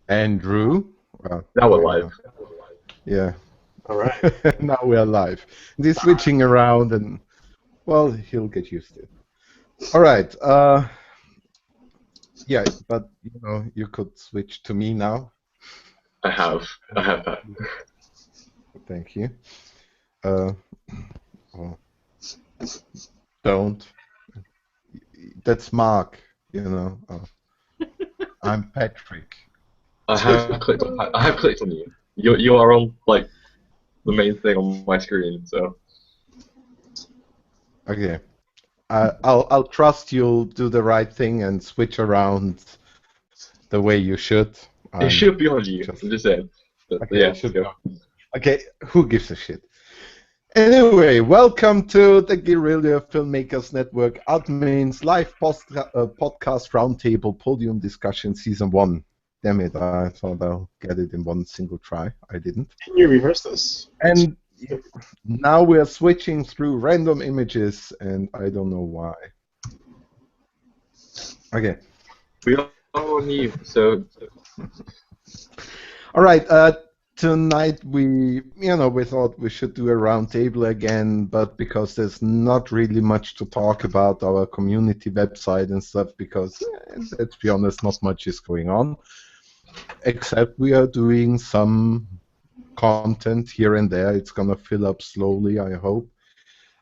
Andrew. Now we're live. Yeah. All right. Now we are live. They're switching around, and well, he'll get used to it. All right. Yeah, but you could switch to me now. I have that. Thank you. Well, don't. That's Mark. I'm Patrick. I have clicked on you. You are on like the main thing on my screen. So Okay. I'll trust you'll do the right thing and switch around the way you should. it should be on you. I'm just saying. But, Okay, yeah, it should go. be on. Okay, who gives a shit? Anyway, welcome to the Guerrilla Filmmakers Network Admins Live Podcast Roundtable Podium Discussion Season 1. Damn it, I thought I'll get it in one single try. I didn't. Can you reverse this? And now we're switching through random images, and I don't know why. Okay. We are on you. So. All right. Tonight we thought we should do a roundtable again, but because there's not really much to talk about our community website and stuff, because let's be honest, not much is going on, except we are doing some content here and there. It's gonna fill up slowly, I hope.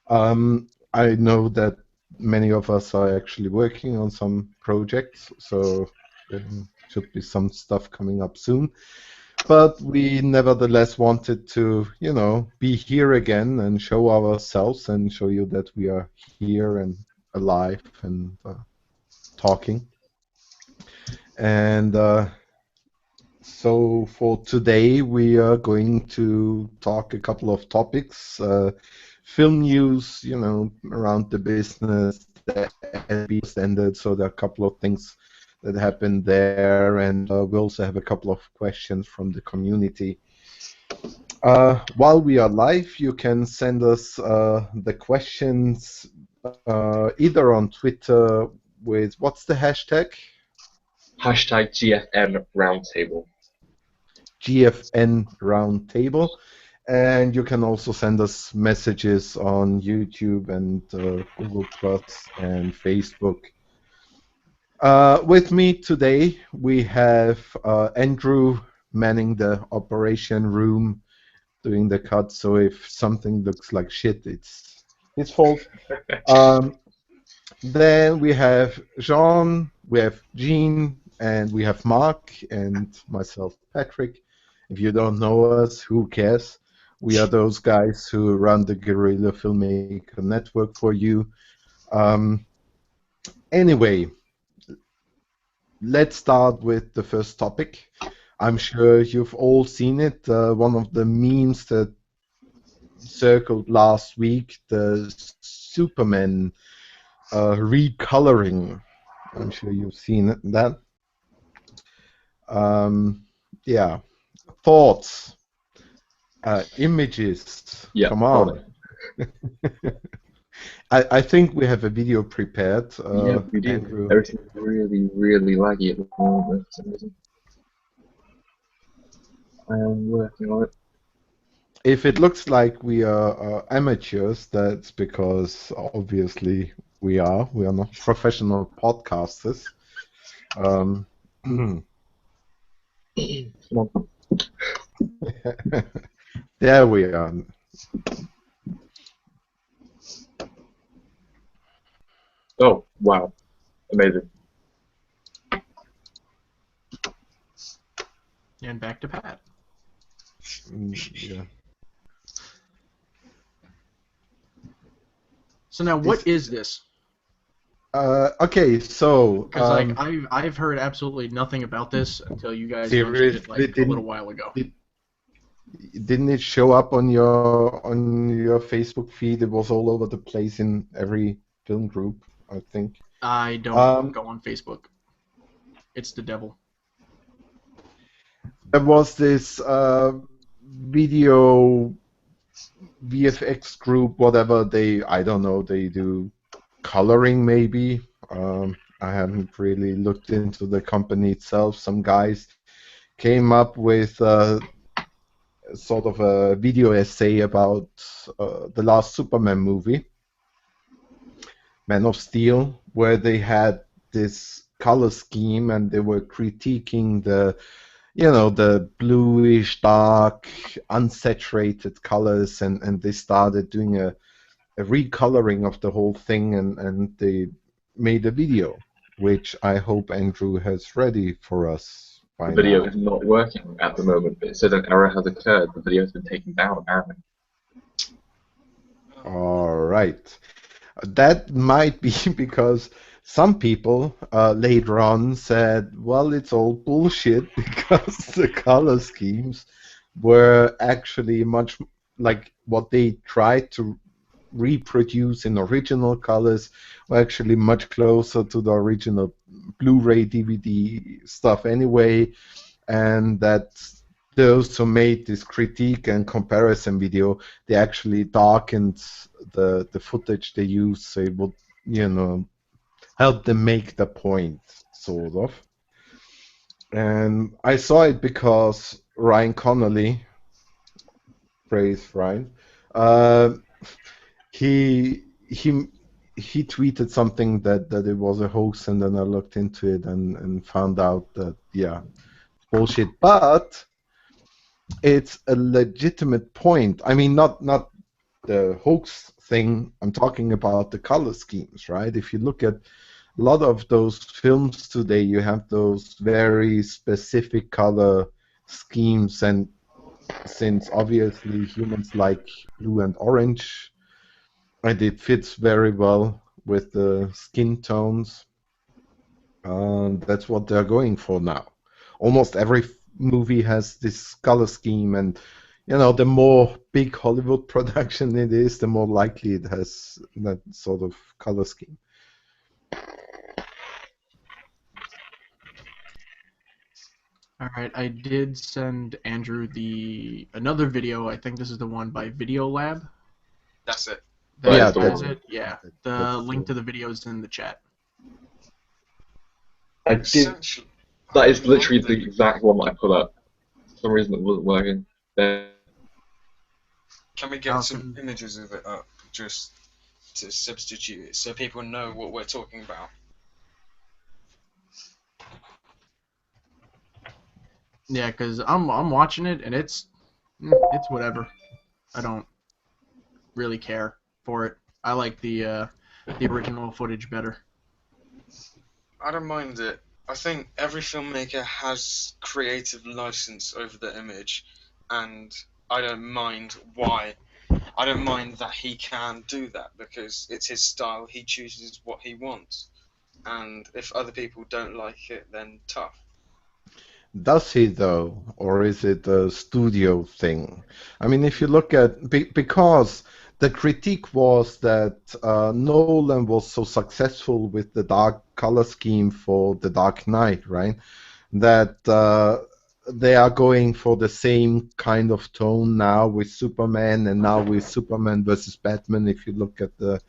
I know that many of us are actually working on some projects, so there should be some stuff coming up soon. But we nevertheless wanted to, be here again and show ourselves and show you that we are here and alive and talking. And so for today, we are going to talk a couple of topics. Film news, around the business, the SB ended, so there are a couple of things that happened there, and we also have a couple of questions from the community. While we are live, you can send us the questions either on Twitter with, what's the hashtag? Hashtag GFN Roundtable. GFN Roundtable. And you can also send us messages on YouTube and Google Plus and Facebook. With me today, we have Andrew manning the operation room, doing the cut. So if something looks like shit, it's his fault. Then we have Jean, we have Jean, and we have Mark, and myself, Patrick. If you don't know us, who cares? We are those guys who run the Guerrilla Filmmaker Network for you. Anyway, let's start with the first topic. I'm sure you've all seen it. One of the memes that circled last week, the Superman recoloring. I'm sure you've seen that. Yeah. Thoughts, images. Yeah, come on. I think we have a video prepared. Yeah, we do. Andrew. Everything's really, really laggy at the moment for some reason. I am working on it. If it looks like we are amateurs, that's because obviously we are. We are not professional podcasters. Come on. There we are. Oh, wow. Amazing. And back to Pat. Yeah. So now, what is this? Okay, so Because I've heard absolutely nothing about this until you guys mentioned it like a little while ago. Didn't it show up on your Facebook feed? It was all over the place in every film group, I think. I don't go on Facebook. It's the devil. There was this video VFX group, whatever I don't know, they do coloring maybe. I haven't really looked into the company itself. Some guys came up with sort of a video essay about the last Superman movie, Man of Steel, where they had this color scheme and they were critiquing the, the bluish, dark, unsaturated colors, and they started doing a recoloring of the whole thing, and they made a video, which I hope Andrew has ready for us by The video now. is not working at the moment, but it says an error has occurred. The video has been taken down, apparently. All right. That might be because some people later on said, well, it's all bullshit because the color schemes were actually much like what they tried to reproduce in original colors were actually much closer to the original Blu-ray DVD stuff anyway, and that those who made this critique and comparison video, they actually darkened the footage they used, so it would, help them make the point, sort of. And I saw it because Ryan Connolly, praise Ryan, he tweeted something that it was a hoax, and then I looked into it and found out that bullshit, but it's a legitimate point. I mean, not the hoax thing. I'm talking about the color schemes, right? If you look at a lot of those films today, you have those very specific color schemes, and since obviously humans like blue and orange, and it fits very well with the skin tones, that's what they're going for now. Almost every movie has this color scheme, and the more big Hollywood production it is, the more likely it has that sort of color scheme. All right, I did send Andrew another video. I think this is the one by Video Lab. That's it. That's it. Yeah, the link to the video is in the chat. I did. That is literally the exact one that I put up. For some reason it wasn't working. There. Can we get some images of it up, just to substitute it, so people know what we're talking about? Yeah, because I'm watching it and it's whatever. I don't really care for it. I like the original footage better. I don't mind it. I think every filmmaker has creative license over the image, and I don't mind why. I don't mind that he can do that because it's his style. He chooses what he wants, and if other people don't like it, then tough. Does he though, or is it a studio thing? I mean, if you look at because the critique was that Nolan was so successful with the dark color scheme for The Dark Knight, right? That they are going for the same kind of tone now with Superman, and now with Superman versus Batman. If you look at the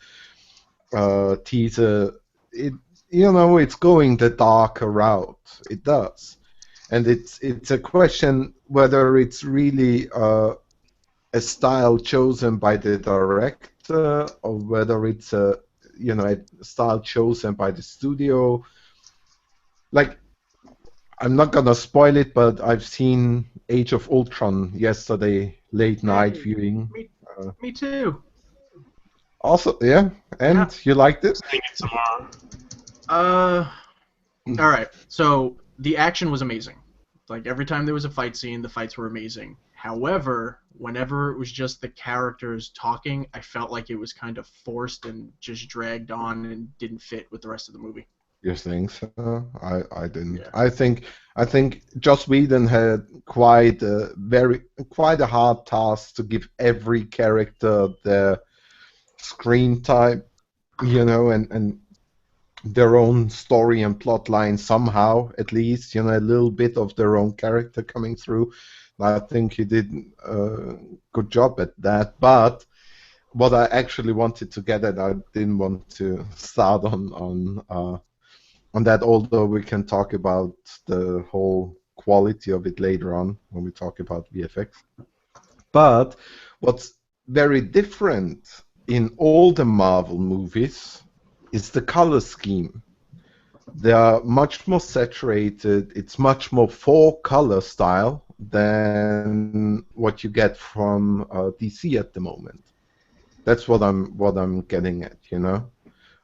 teaser, it's going the darker route. It does. And it's a question whether it's really a style chosen by the director or whether it's a style chosen by the studio. Like, I'm not gonna spoil it, but I've seen Age of Ultron yesterday, late night viewing. Me too. Also, yeah, and you liked it? Seeing it tomorrow. All right. So the action was amazing. Like every time there was a fight scene, the fights were amazing. However, whenever it was just the characters talking, I felt like it was kind of forced and just dragged on and didn't fit with the rest of the movie. You think so? I didn't. Yeah. I think Joss Whedon had quite a hard task to give every character their screen time, and their own story and plot line somehow, at least, a little bit of their own character coming through. I think he did a good job at that. But what I actually wanted to get at, I didn't want to start on that, although we can talk about the whole quality of it later on when we talk about VFX. But what's very different in all the Marvel movies is the color scheme. They are much more saturated. It's much more four-color style than what you get from DC at the moment. That's what I'm getting at, you know.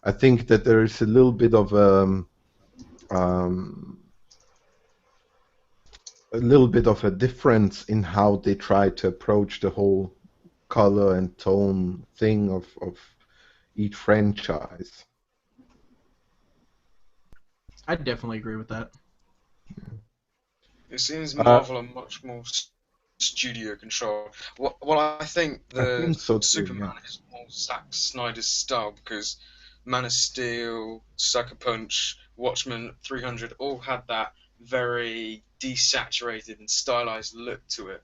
I think that there is a little bit of a difference in how they try to approach the whole color and tone thing of each franchise. I definitely agree with that. It seems Marvel are much more studio control. Well, I think I think so too, Superman is more Zack Snyder's style because Man of Steel, Sucker Punch, Watchmen, 300 all had that very desaturated and stylized look to it.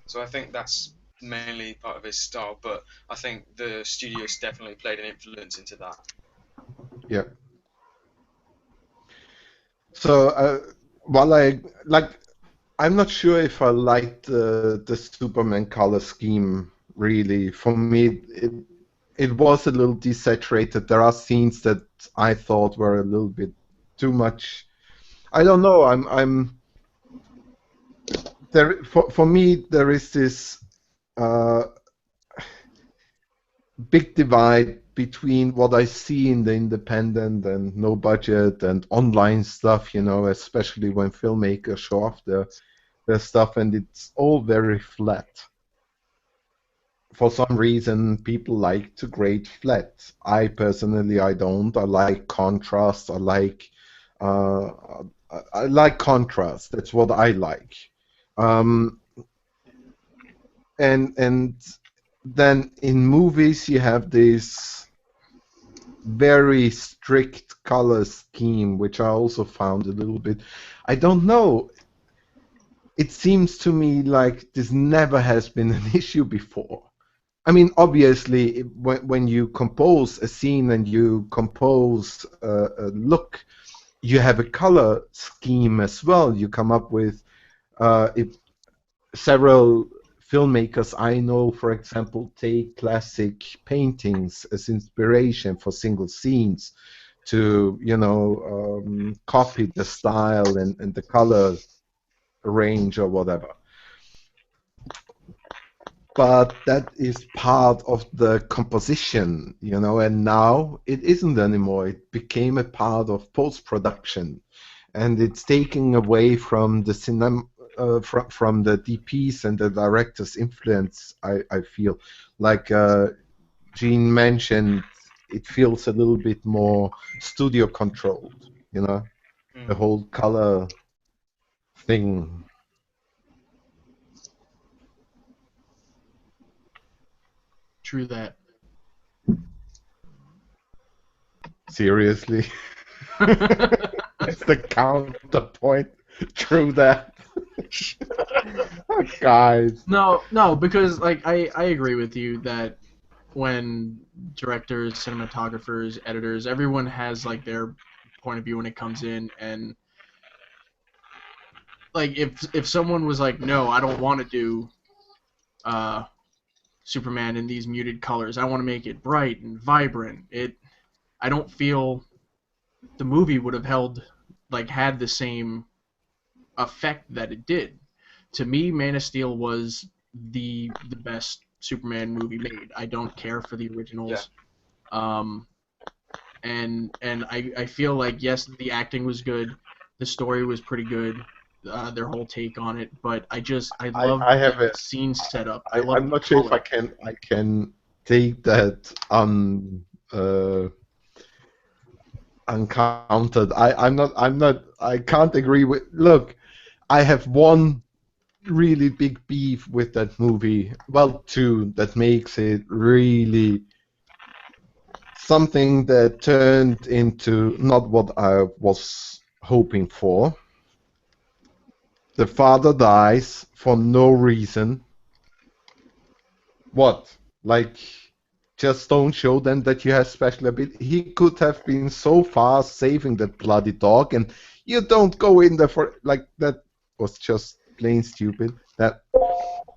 So I think that's mainly part of his style, but I think the studios definitely played an influence into that. Yeah. So while I'm not sure if I liked the Superman color scheme really. For me, it was a little desaturated. There are scenes that I thought were a little bit too much. I don't know. I'm there for me. There is this big divide between what I see in the independent and no budget and online stuff, you know, especially when filmmakers show off their stuff, and it's all very flat. For some reason, people like to grade flat. I personally, I don't. I like contrast. Uh, I like contrast. That's what I like. And then in movies you have this very strict color scheme, which I also found a little bit. I don't know. It seems to me like this never has been an issue before. I mean, obviously, when you compose a scene and you compose a look, you have a color scheme as well. You come up with several filmmakers I know, for example, take classic paintings as inspiration for single scenes to, you know, copy the style and the color range or whatever. But that is part of the composition, you know, and now it isn't anymore. It became a part of post-production, and it's taking away from the from the DPs and the director's influence. I feel like Gene mentioned, it feels a little bit more studio controlled, you know, the whole color thing. True that. Seriously, that's the counterpoint. True that. Oh, guys. No, because like I agree with you that when directors, cinematographers, editors, everyone has like their point of view when it comes in, and like if someone was like, no, I don't want to do Superman in these muted colors, I want to make it bright and vibrant. I don't feel the movie would have had the same effect that it did. To me, Man of Steel was the best Superman movie made. I don't care for the originals. Yeah. And I feel like, yes, the acting was good, the story was pretty good, their whole take on it, but I love the scene setup. I'm not sure if I can take that uncounted. I can't agree with. Look, I have one really big beef with that movie. Well, two that makes it really something that turned into not what I was hoping for. The father dies for no reason. What? Like, just don't show them that you have special ability. He could have been so fast saving that bloody dog, and you don't go in there for like that was just plain stupid. That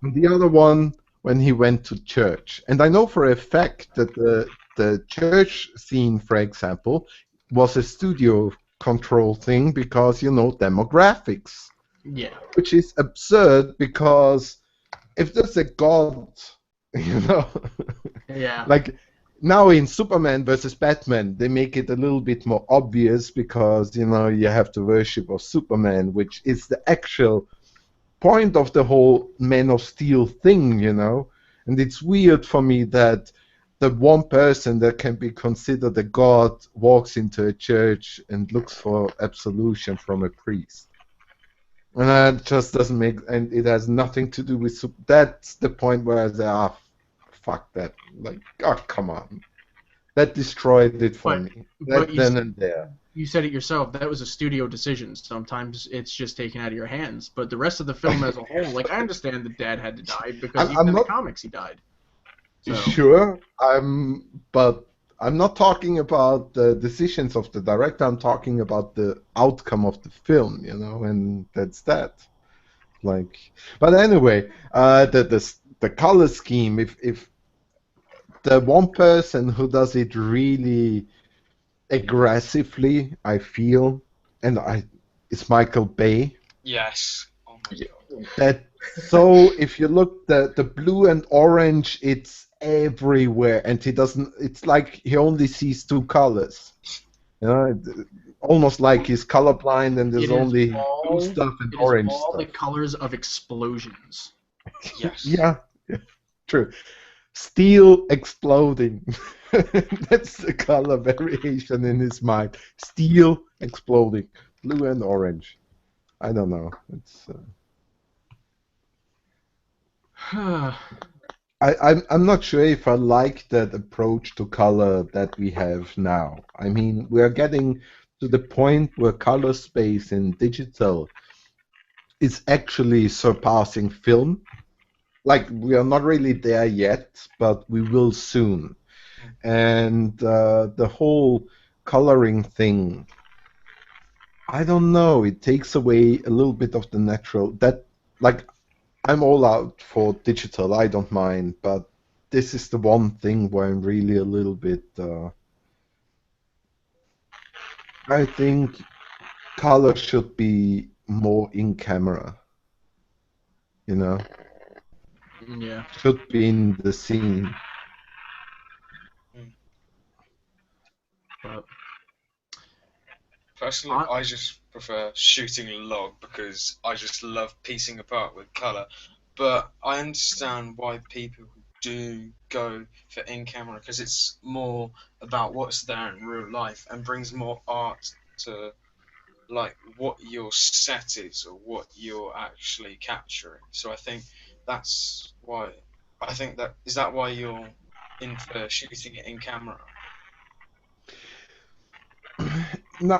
the other one when he went to church, and I know for a fact that the church scene, for example, was a studio control thing because demographics, Yeah. which is absurd because if there's a god, you know, Yeah. like now in Superman versus Batman, they make it a little bit more obvious because you have to worship of Superman, which is the actual point of the whole Man of Steel thing, and it's weird for me that the one person that can be considered a god walks into a church and looks for absolution from a priest. And that just doesn't make, and it has nothing to do with, that's the point where I say, fuck that. Like, oh, come on. That destroyed it for me. But Then and there. you said it yourself, that was a studio decision. Sometimes it's just taken out of your hands. But the rest of the film as a whole, like, I understand that Dad had to die because even in the comics he died. So. Sure, but I'm not talking about the decisions of the director. I'm talking about the outcome of the film, and that's that. Like, but anyway, the color scheme. If the one person who does it really aggressively, I feel, it's Michael Bay. Yes. Oh my God. So if you look the blue and orange, it's everywhere, and he doesn't. It's like he only sees two colors. Almost like he's colorblind, and there's only blue stuff and orange stuff. All the colors of explosions. Yes. Yeah, true. Steel exploding. That's the color variation in his mind. Steel exploding, blue and orange. I don't know. It's. I'm not sure if I like that approach to color that we have now. I mean, we're getting to the point where color space in digital is actually surpassing film. Like, we are not really there yet, but we will soon. And the whole coloring thing, I don't know, it takes away a little bit of the natural. I'm all out for digital, I don't mind, but this is the one thing where I'm really a little bit. I think color should be more in camera. Yeah. Should be in the scene. But personally, I just prefer shooting log because I just love piecing apart with color. But I understand why people do go for in-camera because it's more about what's there in real life and brings more art to like what your set is or what you're actually capturing. So I think that's why. I think that is that why you're in for shooting it in camera. No,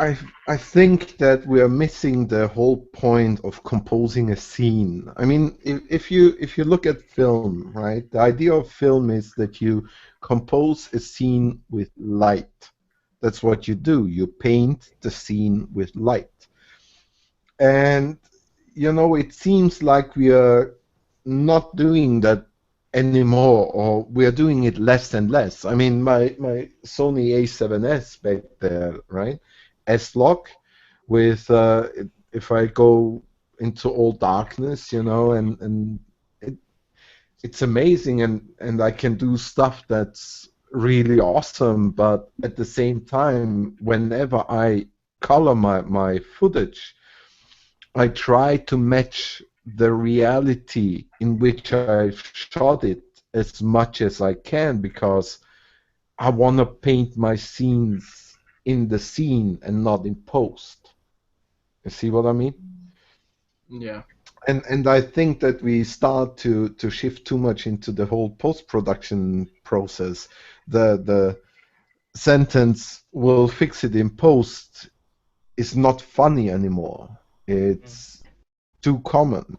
I think that we are missing the whole point of composing a scene. I mean, if you look at film, right? The idea of film is that you compose a scene with light. That's what you do. You paint the scene with light. And it seems like we are not doing that anymore, or we are doing it less and less. I mean, my Sony A7S back there, right? S-Log with if I go into all darkness, and it's amazing, and I can do stuff that's really awesome. But at the same time, whenever I color my footage, I try to match the reality in which I've shot it as much as I can because I want to paint my scenes in the scene and not in post. You see what I mean? Yeah. And I think that we start to shift too much into the whole post-production process. The sentence "we'll fix it in post" is not funny anymore. It's too common,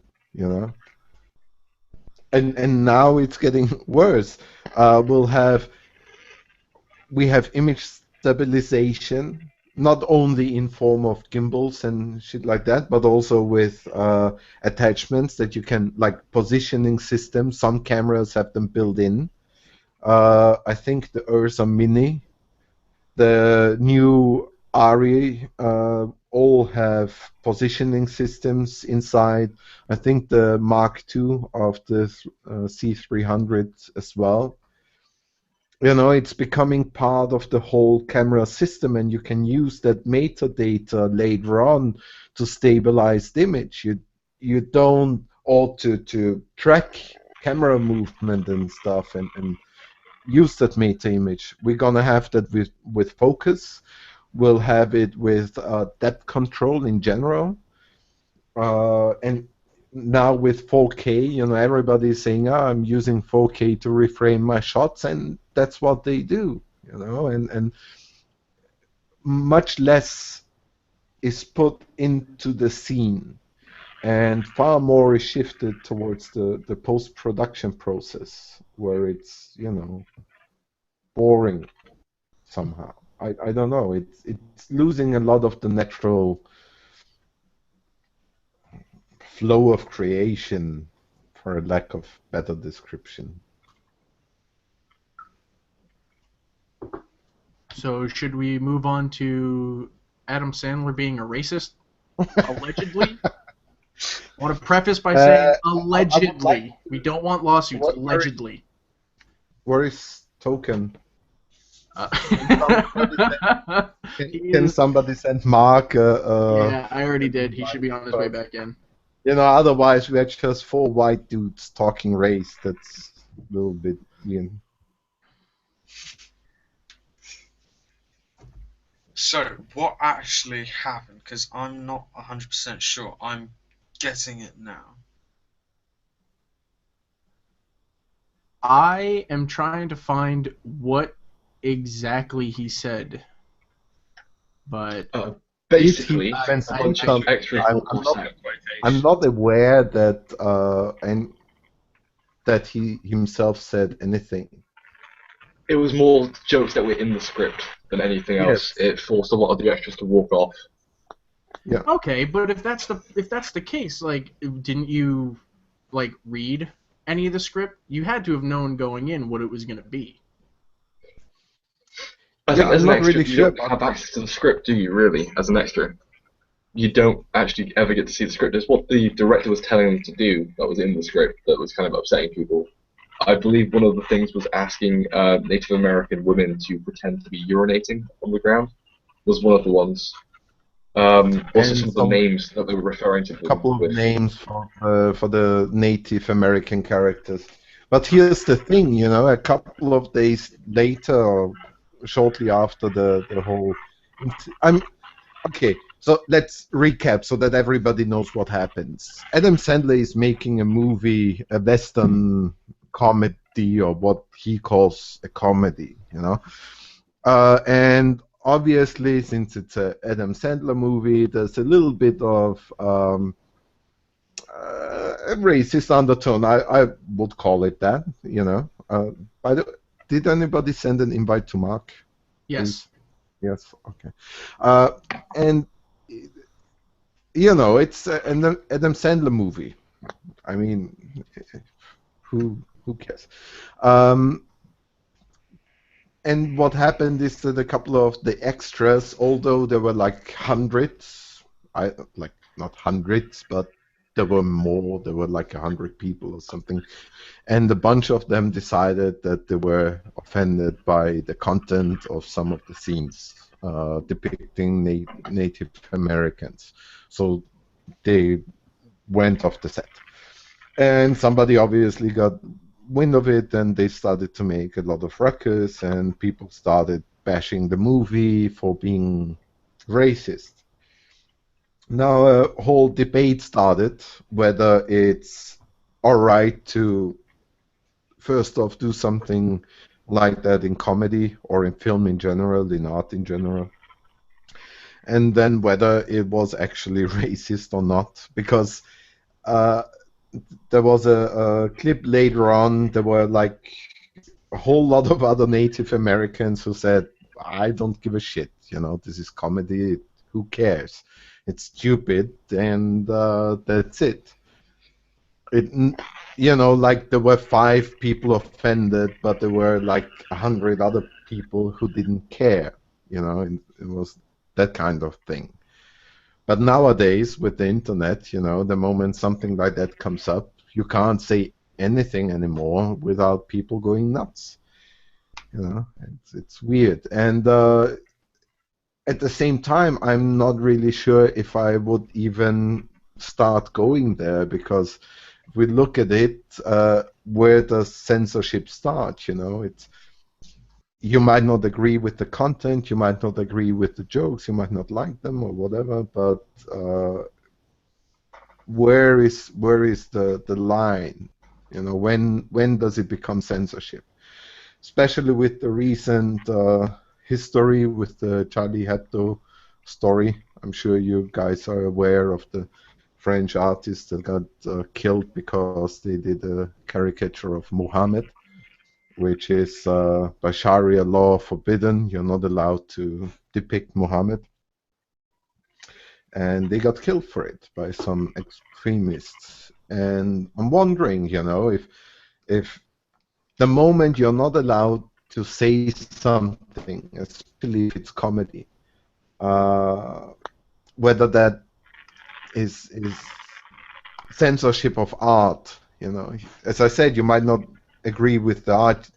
And now it's getting worse. We have image stabilization, not only in form of gimbals and shit like that, but also with attachments that you can, like positioning systems. Some cameras have them built in. I think the Ursa Mini, the new Ari, all have positioning systems inside. I think the Mark II of the C300 as well. You know, it's becoming part of the whole camera system, and you can use that metadata later on to stabilize the image. You don't ought to track camera movement and stuff and use that meta image. We're gonna have that with focus. We'll have it with depth control in general, and now with 4K, you know, everybody's saying, "Oh, I'm using 4K to reframe my shots," and that's what they do, you know, and much less is put into the scene, and far more is shifted towards the post-production process, where it's, you know, boring somehow. I don't know. It's losing a lot of the natural flow of creation, for a lack of better description. So should we move on to Adam Sandler being a racist? Allegedly? I want to preface by saying allegedly. We don't want lawsuits. Allegedly. Where is Token? Uh, Can somebody send Mark? yeah, I already did. He should be on his way back in. You know, otherwise we're just four white dudes talking race. That's a little bit, you know. So, what actually happened? Because I'm not 100% sure. I'm getting it now. I am trying to find what exactly he said, but Basically, I- a bunch of extra I'm not aware that and that he himself said anything. It was more jokes that were in the script than anything else. Yes. It forced a lot of the extras to walk off. okay. But if that's the case, like, didn't you like read any of the script? You had to have known going in what it was going to be. I think Yeah, as I'm an not extra, really you sure don't have access to the script, do you? Really, as an extra, you don't actually ever get to see the script. It's what the director was telling them to do that was in the script that was kind of upsetting people. I believe one of the things was asking Native American women to pretend to be urinating on the ground. Was one of the ones. Also, And some of the names that they were referring to. a couple of names for the Native American characters. But here's the thing, you know, a couple of days later, or shortly after the whole, okay. So let's recap so that everybody knows what happens. Adam Sandler is making a movie, a Western comedy, or what he calls a comedy, you know. And obviously, since it's a Adam Sandler movie, there's a little bit of a racist undertone. I would call it that, you know. Did anybody send an invite to Mark? Yes. Yes. Okay. And you know, it's an Adam Sandler movie. I mean, who cares? And what happened is that a couple of the extras, although there were like hundreds, like not hundreds, but there were more. There were like 100 people or something, and a bunch of them decided that they were offended by the content of some of the scenes depicting Native Americans. So they went off the set. And somebody obviously got wind of it, and they started to make a lot of ruckus, and people started bashing the movie for being racist. Now a whole debate started whether it's all right to first off do something like that in comedy or in film in general, in art in general, and then whether it was actually racist or not, because there was a clip later on. There were like a whole lot of other Native Americans who said, "I don't give a shit. You know, this is comedy. Who cares? It's stupid, and that's it. It, you know, like there were 5 people offended, but there were like 100 other people who didn't care. You know, and it was that kind of thing. But nowadays, with the internet, you know, the moment something like that comes up, you can't say anything anymore without people going nuts. You know, it's weird. And at the same time, I'm not really sure if I would even start going there, because if we look at it, where does censorship start? You know, it's, you might not agree with the content, you might not agree with the jokes, you might not like them or whatever, but where is the line? You know, when does it become censorship? Especially with the recent history with the Charlie Hebdo story. I'm sure you guys are aware of the French artist that got killed because they did a caricature of Muhammad, which is by Sharia law forbidden. You're not allowed to depict Muhammad. And they got killed for it by some extremists. And I'm wondering, you know, if the moment you're not allowed to say something, especially if it's comedy, whether that is censorship of art. You know, as I said, you might not agree with the art,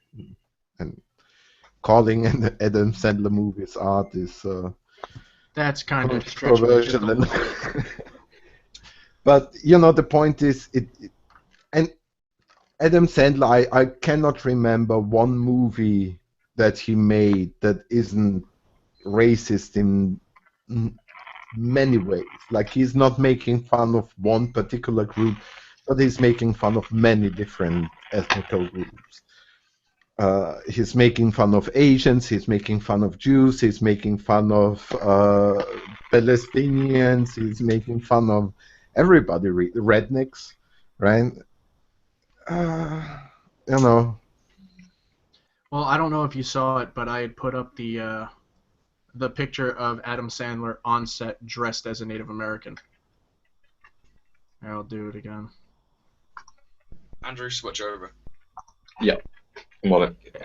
and calling an Adam Sandler movies art is That's kind of stretching it just a controversial. little. But you know, the point is, and Adam Sandler, I cannot remember one movie that he made that isn't racist in many ways. Like, he's not making fun of one particular group, but he's making fun of many different ethnical groups. He's making fun of Asians, he's making fun of Jews, he's making fun of Palestinians, he's making fun of everybody, rednecks, right? You know. Well, I don't know if you saw it, but I had put up the picture of Adam Sandler on set dressed as a Native American. I'll do it again. Andrew, switch over. Yeah, I'm on it. Yeah.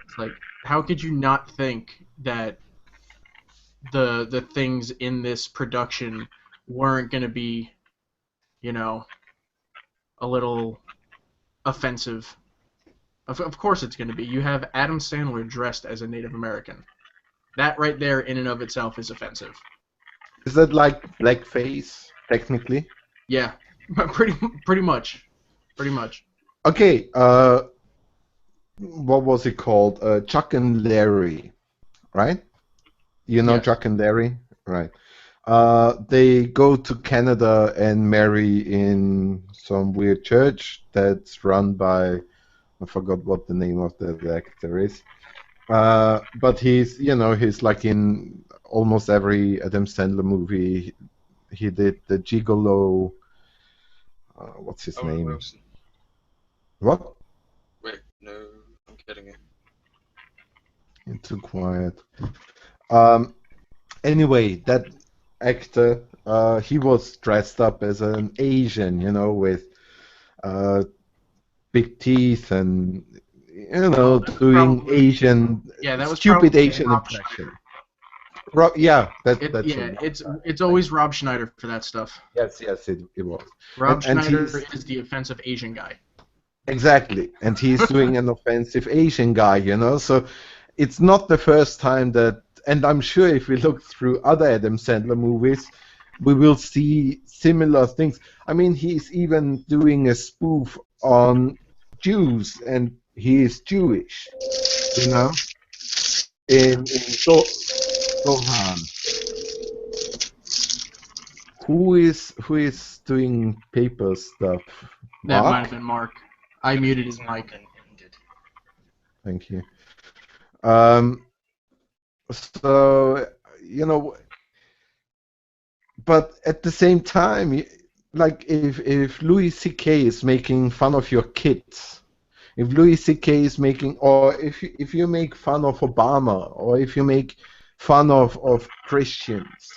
It's like, how could you not think that the things in this production weren't going to be, you know, a little offensive? Of course it's going to be. You have Adam Sandler dressed as a Native American. That right there in and of itself is offensive. Is that like blackface, technically? Yeah, pretty much. Pretty much. Okay, what was it called? Chuck and Larry, right? You know Yes. Chuck and Larry? Right. They go to Canada and marry in some weird church that's run by, I forgot what the name of the actor is. But he's, you know, he's like in almost every Adam Sandler movie. He did the Gigolo. What's his Owen name? Wilson. What? Wait, no, I'm kidding you. You're too quiet. Anyway, that actor, he was dressed up as an Asian, you know, with big teeth and, you know, That was doing probably- Asian, Yeah, that was stupid probably Asian Rob impression. Yeah, that's Yeah, him. it's always Rob Schneider for that stuff. Yes, it was. Rob And Schneider he's- is the offensive Asian guy. Exactly, and he's doing an offensive Asian guy, you know. So it's not the first time that, and I'm sure if we look through other Adam Sandler movies, we will see similar things. I mean, he's even doing a spoof on Jews, and he is Jewish, you know. In Sohan. Who is doing paper stuff? That Mark? might have been Mark. I muted his mic. Thank you. So, you know, but at the same time, like if Louis C.K. is making fun of your kids, If Louis C.K. is making, or if you make fun of Obama, or if you make fun of Christians,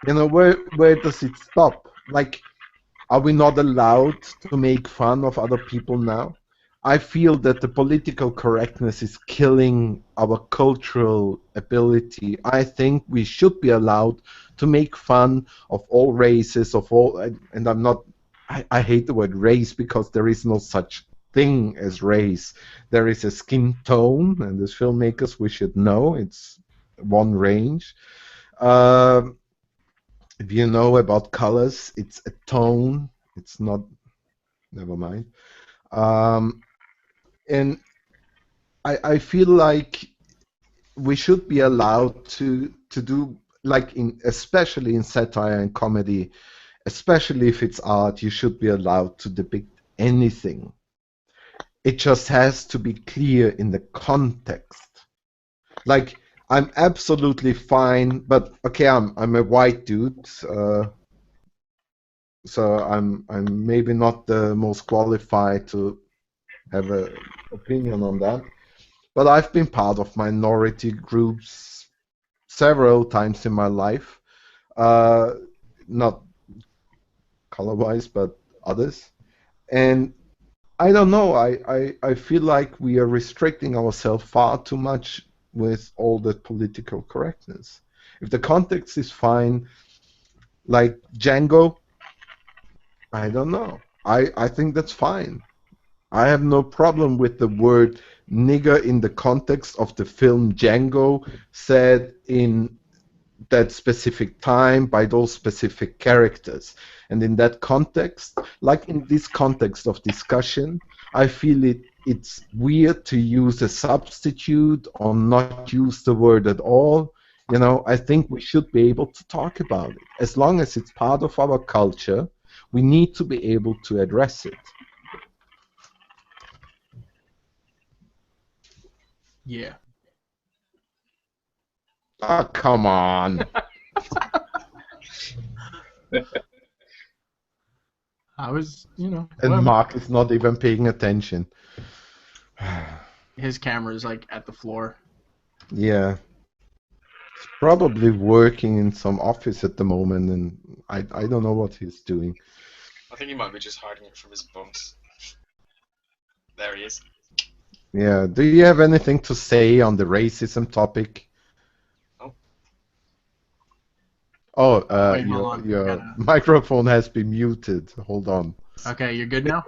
you know, where does it stop? Like, are we not allowed to make fun of other people now? I feel that the political correctness is killing our cultural ability. I think we should be allowed to make fun of all races, of all, and I'm not, I hate the word race because there is no such thing as race. There is a skin tone, and as filmmakers we should know it's one range. Um if you know about colors, it's a tone. It's not. Never mind. Um, and I feel like we should be allowed to do like in especially in satire and comedy, especially if it's art. You should be allowed to depict anything. It just has to be clear in the context. Like I'm absolutely fine, but okay, I'm a white dude. So I'm maybe not the most qualified to have an opinion on that. But I've been part of minority groups several times in my life, uh, not color-wise, but others. And I don't know. I feel like we are restricting ourselves far too much with all the political correctness. If the context is fine, like Django, I don't know. I think that's fine. I have no problem with the word nigger in the context of the film Django, said in that specific time by those specific characters. And in that context, like in this context of discussion, I feel it's weird to use a substitute or not use the word at all. You know, I think we should be able to talk about it. As long as it's part of our culture, we need to be able to address it. Yeah. Oh, come on. I was, And whatever. Mark is not even paying attention. His camera is like at the floor. Yeah. He's probably working in some office at the moment, and I don't know what he's doing. I think he might be just hiding it from his boss. There he is. Yeah. Do you have anything to say on the racism topic? Oh. Oh, Wait, hold on. your microphone has been muted. Hold on. Okay, you're good now?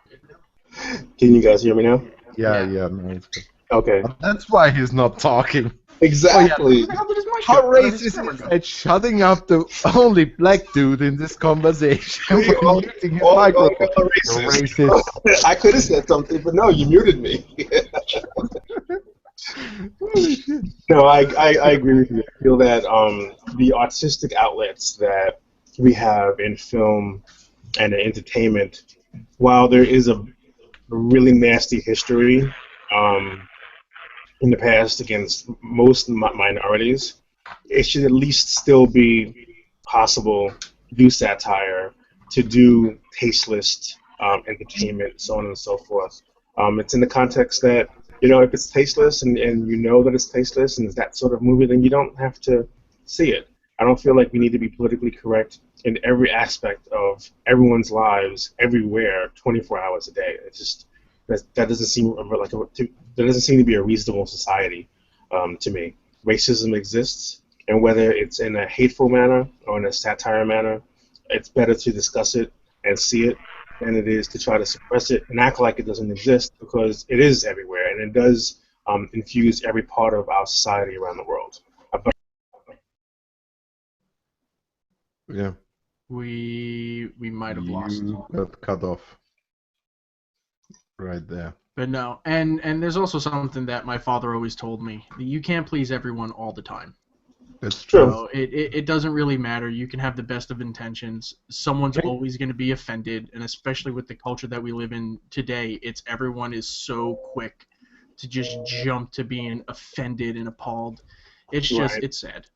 Can you guys hear me now? Yeah. Yeah. No, it's good. Okay. That's why he's not talking. Exactly. How did his mic How go? Where did his racist camera is go? that? Shutting up the only black dude in this conversation We for all- muting his all microphone. are You're racist. racist. I could have said something, but no, you muted me. Holy shit. No, I agree with you. I feel that the artistic outlets that we have in film and in entertainment, while there is a really nasty history in the past against most minorities, it should at least still be possible to do satire, to do tasteless entertainment, so on and so forth. It's in the context that, if it's tasteless and you know that it's tasteless and it's that sort of movie, then you don't have to see it. I don't feel like we need to be politically correct in every aspect of everyone's lives, everywhere, 24 hours a day. It's just that doesn't seem like there doesn't seem to be a reasonable society to me. Racism exists, and whether it's in a hateful manner or in a satire manner, it's better to discuss it and see it than it is to try to suppress it and act like it doesn't exist, because it is everywhere and it does infuse every part of our society around the world. Yeah. We might have lost. You got cut off. Right there. But no, and there's also something that my father always told me. You can't please everyone all the time. That's true. So it doesn't really matter. You can have the best of intentions. Someone's always going to be offended, and especially with the culture that we live in today, everyone is so quick to just jump to being offended and appalled. It's just, Right. it's sad.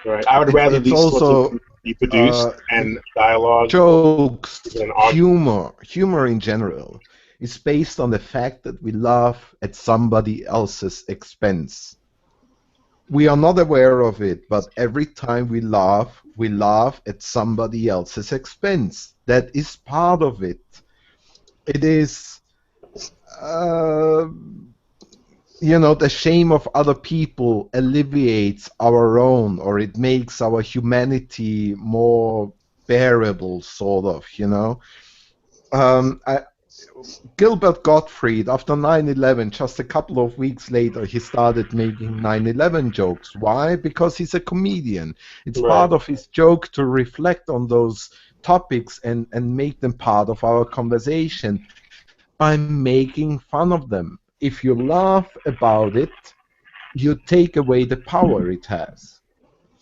Right. I would rather It's these sorts also, of things be produced and dialogue jokes, than art. humor in general is based on the fact that we laugh at somebody else's expense. We are not aware of it, but every time we laugh at somebody else's expense. That is part of it. It is, the shame of other people alleviates our own, or it makes our humanity more bearable, sort of, Gilbert Gottfried, after 9/11, just a couple of weeks later, he started making 9/11 jokes. Why? Because he's a comedian. It's part of his joke to reflect on those topics and make them part of our conversation by making fun of them. If you laugh about it, you take away the power it has.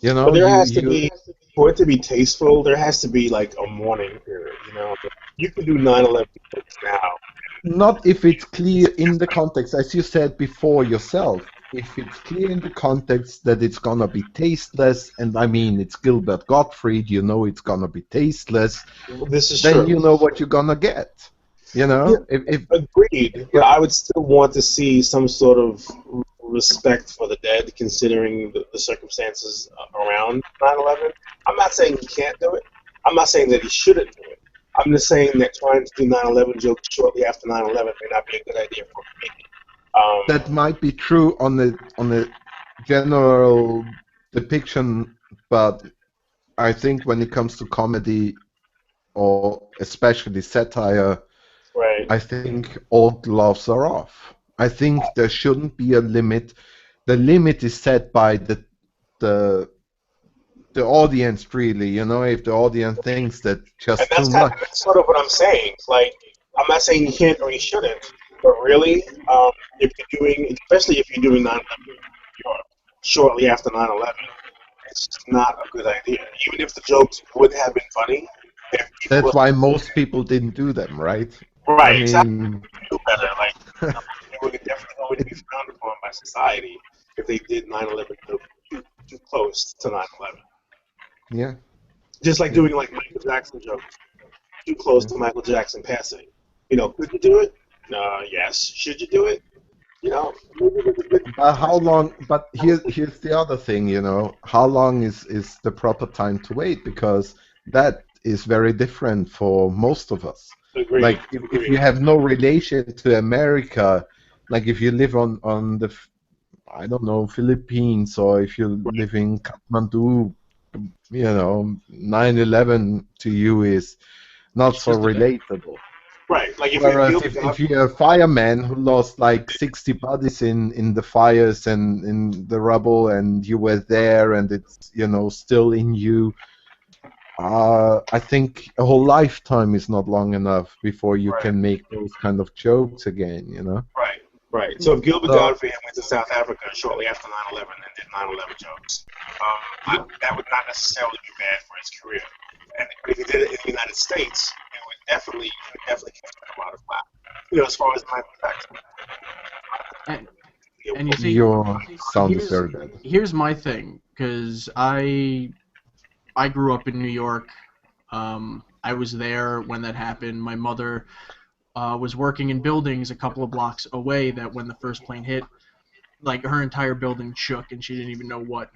But there has to be, for it to be tasteful, there has to be like a mourning period. You can do 9/11 jokes now. Not if it's clear in the context, as you said before yourself. If it's clear in the context that it's gonna be tasteless, and I mean it's Gilbert Gottfried, it's gonna be tasteless. This is then true. You know what you're gonna get. If Agreed, but I would still want to see some sort of respect for the dead, considering the circumstances around 9/11. I'm not saying he can't do it. I'm not saying that he shouldn't do it. I'm just saying that trying to do 9/11 jokes shortly after 9/11 may not be a good idea for me. That might be true on the general depiction, but I think when it comes to comedy, or especially satire, right. I think all gloves are off. I think there shouldn't be a limit. The limit is set by the audience, really. If the audience thinks that just too much. That's sort of what I'm saying. Like, I'm not saying you can't or you shouldn't, but really, especially if you're doing 9/11 shortly after 9/11, it's just not a good idea. Even if the jokes would have been funny. That's why most people didn't do them, right? Right, exactly. Do better. Like, it definitely wouldn't be frowned upon by society if they did 9/11 too close to 9/11. Yeah. Just like doing like Michael Jackson jokes, too close to Michael Jackson passing. Could you do it? Yes. Should you do it? How long? But here's the other thing. How long is the proper time to wait? Because that is very different for most of us. Agreed. Like if you have no relation to America, like if you live on the, I don't know, Philippines, or if you live in Kathmandu, 9/11 to you is not so relatable. Right. Like Whereas if you're a fireman who lost like 60 bodies in the fires and in the rubble, and you were there, and it's still in you, I think a whole lifetime is not long enough before you can make those kind of jokes again. Right. So if Gilbert Gottfried went to South Africa shortly after 9/11 and did 9/11 jokes, that would not necessarily be bad for his career. But if he did it in the United States, it would definitely catch a lot of flack. As far as my perspective. And you see, your sound is very bad. Here's my thing, because I grew up in New York. I was there when that happened. My mother was working in buildings a couple of blocks away that when the first plane hit, like her entire building shook and she didn't even know what.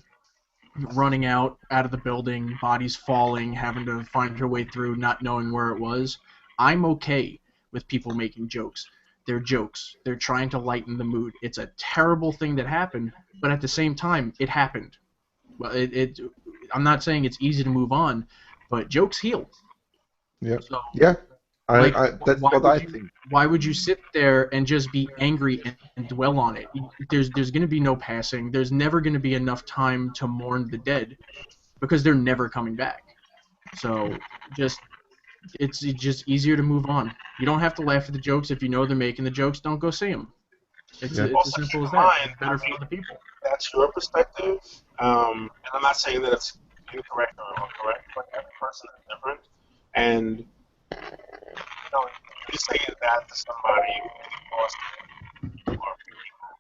Running out of the building, bodies falling, having to find her way through, not knowing where it was. I'm okay with people making jokes. They're jokes. They're trying to lighten the mood. It's a terrible thing that happened, but at the same time, it happened. Well, I'm not saying it's easy to move on, but jokes heal. Yeah. So, yeah. That's what I think. Why would you sit there and just be angry and dwell on it? There's going to be no passing. There's never going to be enough time to mourn the dead because they're never coming back. So it's just easier to move on. You don't have to laugh at the jokes. If you know they're making the jokes, don't go see them. It's as simple as that. It's better for other people. That's your perspective, and I'm not saying that it's incorrect or correct, but every person is different. And you say that to somebody who lost,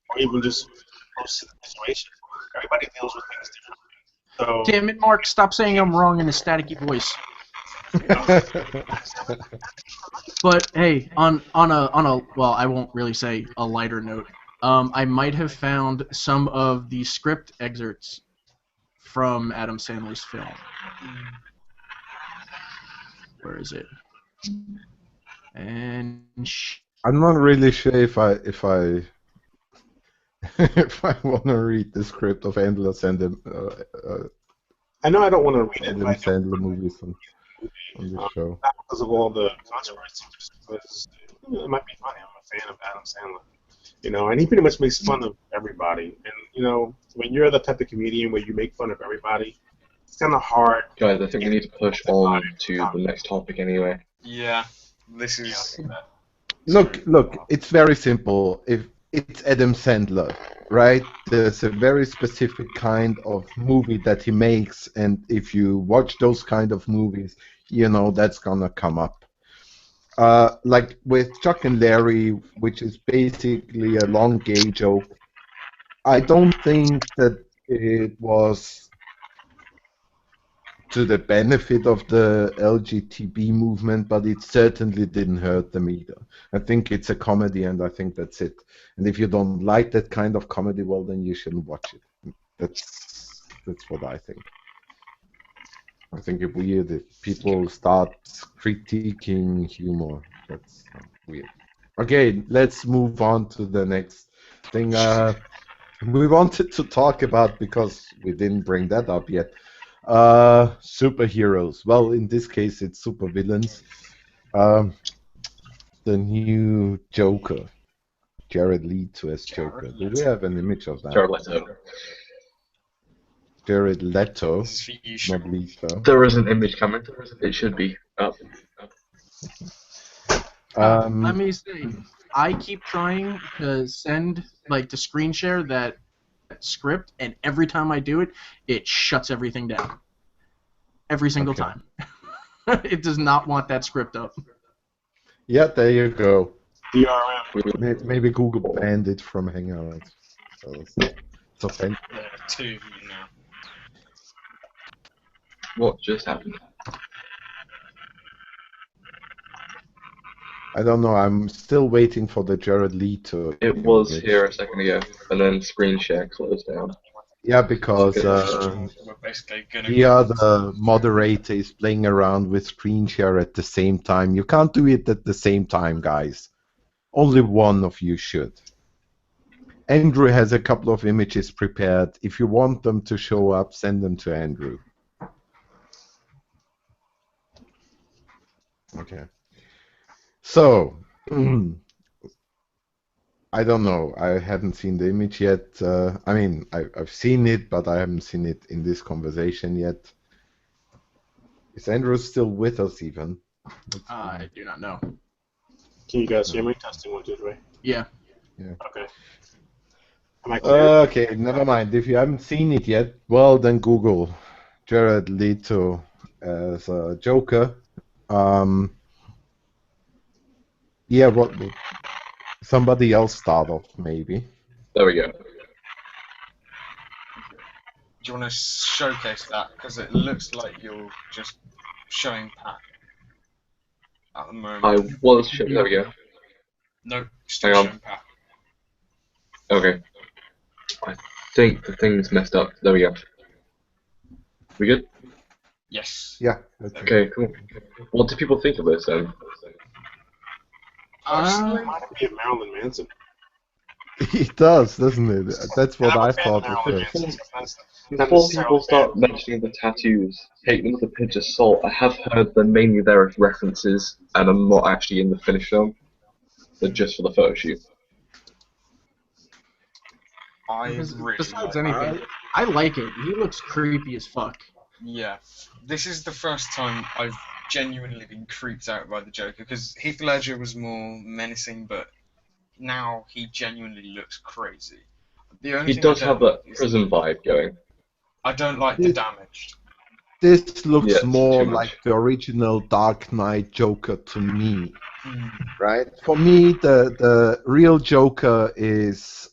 or even just close to the situation. Everybody deals with things differently. So, Damn it, Mark! Stop saying I'm wrong in a staticky voice. But hey, on a well, I won't really say a lighter note. I might have found some of the script excerpts from Adam Sandler's film. Where is it? And I'm not really sure if I if I want to read the script of endless and I know I don't want to read it, Adam but I don't, Sandler movies on this show. not because of all the controversy, just because it might be funny. I'm a fan of Adam Sandler. And he pretty much makes fun of everybody. And when you're the type of comedian where you make fun of everybody, it's kind of hard. Guys, I think we need to push on to the next topic anyway. Yeah, this is. Look, it's very simple. If it's Adam Sandler, right? There's a very specific kind of movie that he makes, and if you watch those kind of movies, that's gonna come up. Like with Chuck and Larry, which is basically a long gay joke. I don't think that it was to the benefit of the LGBT movement, but it certainly didn't hurt them either. I think it's a comedy, and I think that's it. And if you don't like that kind of comedy, well, then you shouldn't watch it. That's what I think. I think it's weird if people start critiquing humor. That's weird. Okay, let's move on to the next thing we wanted to talk about, because we didn't bring that up yet. Superheroes. Well, in this case, it's supervillains. The new Joker, Jared Leto as Joker. Do we have an image of that? Jared Leto. Jared Leto, This is for you, Sean. not Leto. There is an image coming. It should be up. let me say, I keep trying to send, to screen share that script, and every time I do it, it shuts everything down. Every single time. It does not want that script up. Yeah, there you go. DRM. Maybe Google banned it from Hangouts. So it's offensive. There are two of you now. What just happened? I don't know. I'm still waiting for the Jared Leto. It was image. here a second ago, and then screen share closed down. Yeah, because We're basically gonna. the other moderator is playing around with screen share at the same time. You can't do it at the same time, guys. Only one of you should. Andrew has a couple of images prepared. If you want them to show up, send them to Andrew. Okay. So, I don't know. I haven't seen the image yet. I mean, I've seen it, but I haven't seen it in this conversation yet. Is Andrew still with us even? I do not know. Can you guys hear me? Testing 1, 2, 3. Yeah. Okay. Am I clear? Okay, never mind. If you haven't seen it yet, well, then Google Jared Leto as a Joker. Yeah, what? Somebody else start off, maybe. There we go. Do you want to showcase that? Because it looks like you're just showing Pat at the moment. I was showing. There we go. No, still Hang on. showing Pat. Okay. I think the thing's messed up. There we go. We good? Yes. Yeah. That's it. Okay, cool. What do people think of this then? Personally, Might be a Marilyn Manson. It does, doesn't it? That's what I'm a I fan of thought. Marilyn It Manson. That's Before necessarily people start bad. mentioning the tattoos, take them with a pinch of salt. I have heard that mainly there are references, and I'm not actually in the finished film. They're just for the photo shoot. I really Besides like anything, I like it. He looks creepy as fuck. Yeah, this is the first time I've genuinely been creeped out by the Joker, because Heath Ledger was more menacing, but now he genuinely looks crazy. The only He thing does I have don't that like is prison vibe going. I don't like the damaged. This looks Yeah, it's more too much. like the original Dark Knight Joker to me, Hmm. right? For me, the real Joker is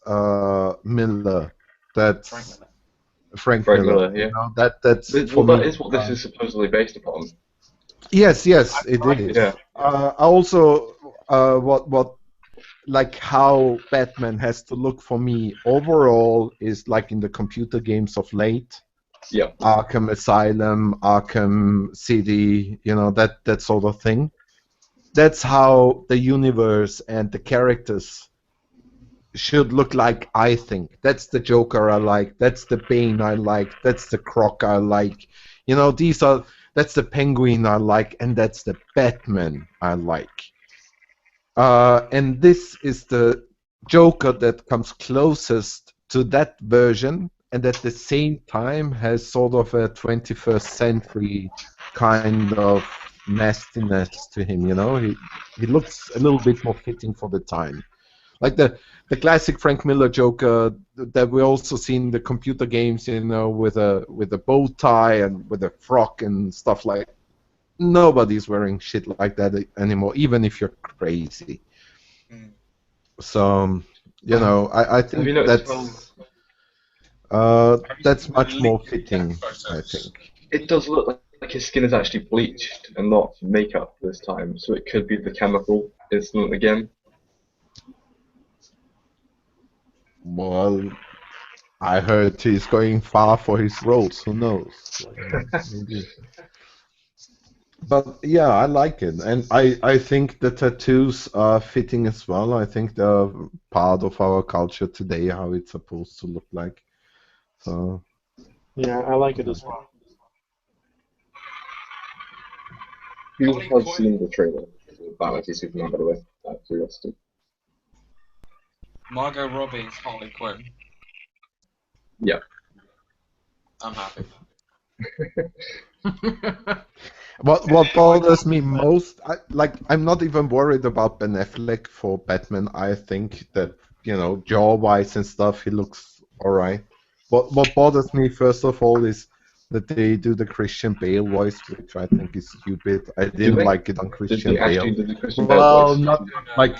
Miller. That's Frank Miller. Frank Frank Miller. Miller, yeah. That's for Well, me. that is what this is supposedly based upon. Yes, yes, it is. Yeah. Also, what like how Batman has to look for me overall is like in the computer games of late, Yeah. Arkham Asylum, Arkham City, that sort of thing. That's how the universe and the characters should look like, I think. That's the Joker I like. That's the Bane I like. That's the Croc I like. That's the Penguin I like, and that's the Batman I like. And this is the Joker that comes closest to that version, and at the same time has sort of a 21st century kind of nastiness to him. He looks a little bit more fitting for the time, like the classic Frank Miller Joker that we also see in the computer games, with a bow tie and with a frock and stuff like. Nobody's wearing shit like that anymore, even if you're crazy. Mm. So, I Have think you noticed that's much more Leaked fitting, photos. I think. it does look like his skin is actually bleached and not makeup this time, so it could be the chemical incident again. Well, I heard he's going far for his roles. Who knows? Maybe. But yeah, I like it, and I think the tattoos are fitting as well. I think they're part of our culture today, how it's supposed to look like. So Yeah, I like it as well. Who has seen the trailer for Batman v Superman, by the way? Out of curiosity. Margot Robbie, Harley Quinn. Yeah. I'm happy. what bothers me most, I'm not even worried about Ben Affleck for Batman. I think that jaw-wise and stuff, he looks alright. What bothers me first of all is that they do the Christian Bale voice, which I think is stupid. I Do didn't they? like it on Did Christian they actually Bale. do the Christian Bale Well, voice? not like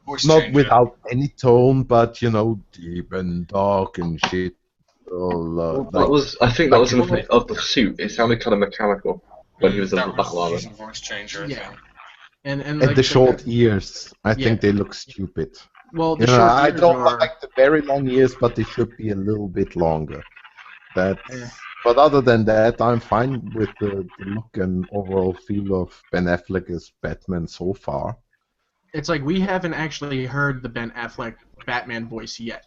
Voice not changer. without any tone, but deep and dark and shit. Well, Like I think that was in like- the of the suit. It sounded kind of mechanical when he was in the That battle was armor. using voice changer, I Yeah. think. and and like the short ears, I think Yeah. they look stupid. well, the short I ears don't are. like the very long ears, but they should be a little bit longer. That's. Eh. But other than that, I'm fine with the look and overall feel of Ben Affleck as Batman so far. It's like we haven't actually heard the Ben Affleck Batman voice yet.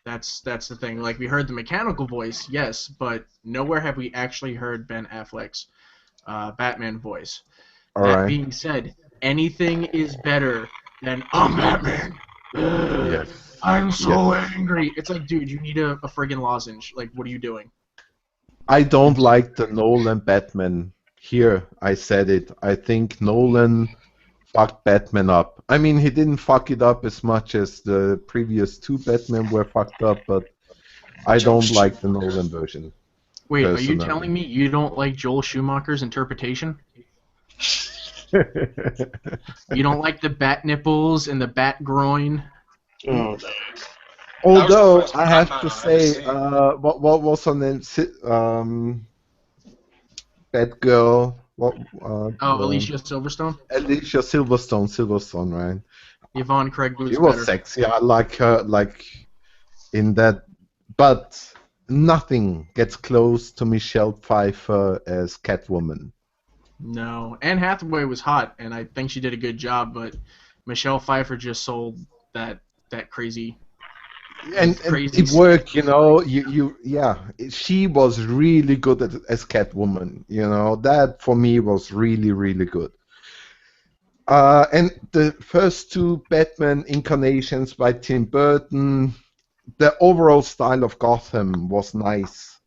That's the thing. Like we heard the mechanical voice, yes, but nowhere have we actually heard Ben Affleck's Batman voice. All That right. being said, anything is better than I'm Batman. Yes. I'm so angry. It's like, dude, you need a friggin' lozenge. Like, what are you doing? I don't like the Nolan Batman. Here, I said it. I think Nolan fucked Batman up. I mean, he didn't fuck it up as much as the previous two Batman were fucked up, but I don't like the Nolan version. Wait, are you Personally. telling me you don't like Joel Schumacher's interpretation? You don't like the bat nipples and the bat groin? Oh, Although first I have Batman to I've ever say, seen. what was her name? Batgirl. Alicia Silverstone? Alicia Silverstone, right? Yvonne Craig was She was better. sexy. I like her, like in that, but nothing gets close to Michelle Pfeiffer as Catwoman. No, Anne Hathaway was hot, and I think she did a good job, but Michelle Pfeiffer just sold that crazy. And Crazy it worked, yeah. She was really good as Catwoman, That for me was really, really good. And the first two Batman incarnations by Tim Burton, the overall style of Gotham was nice,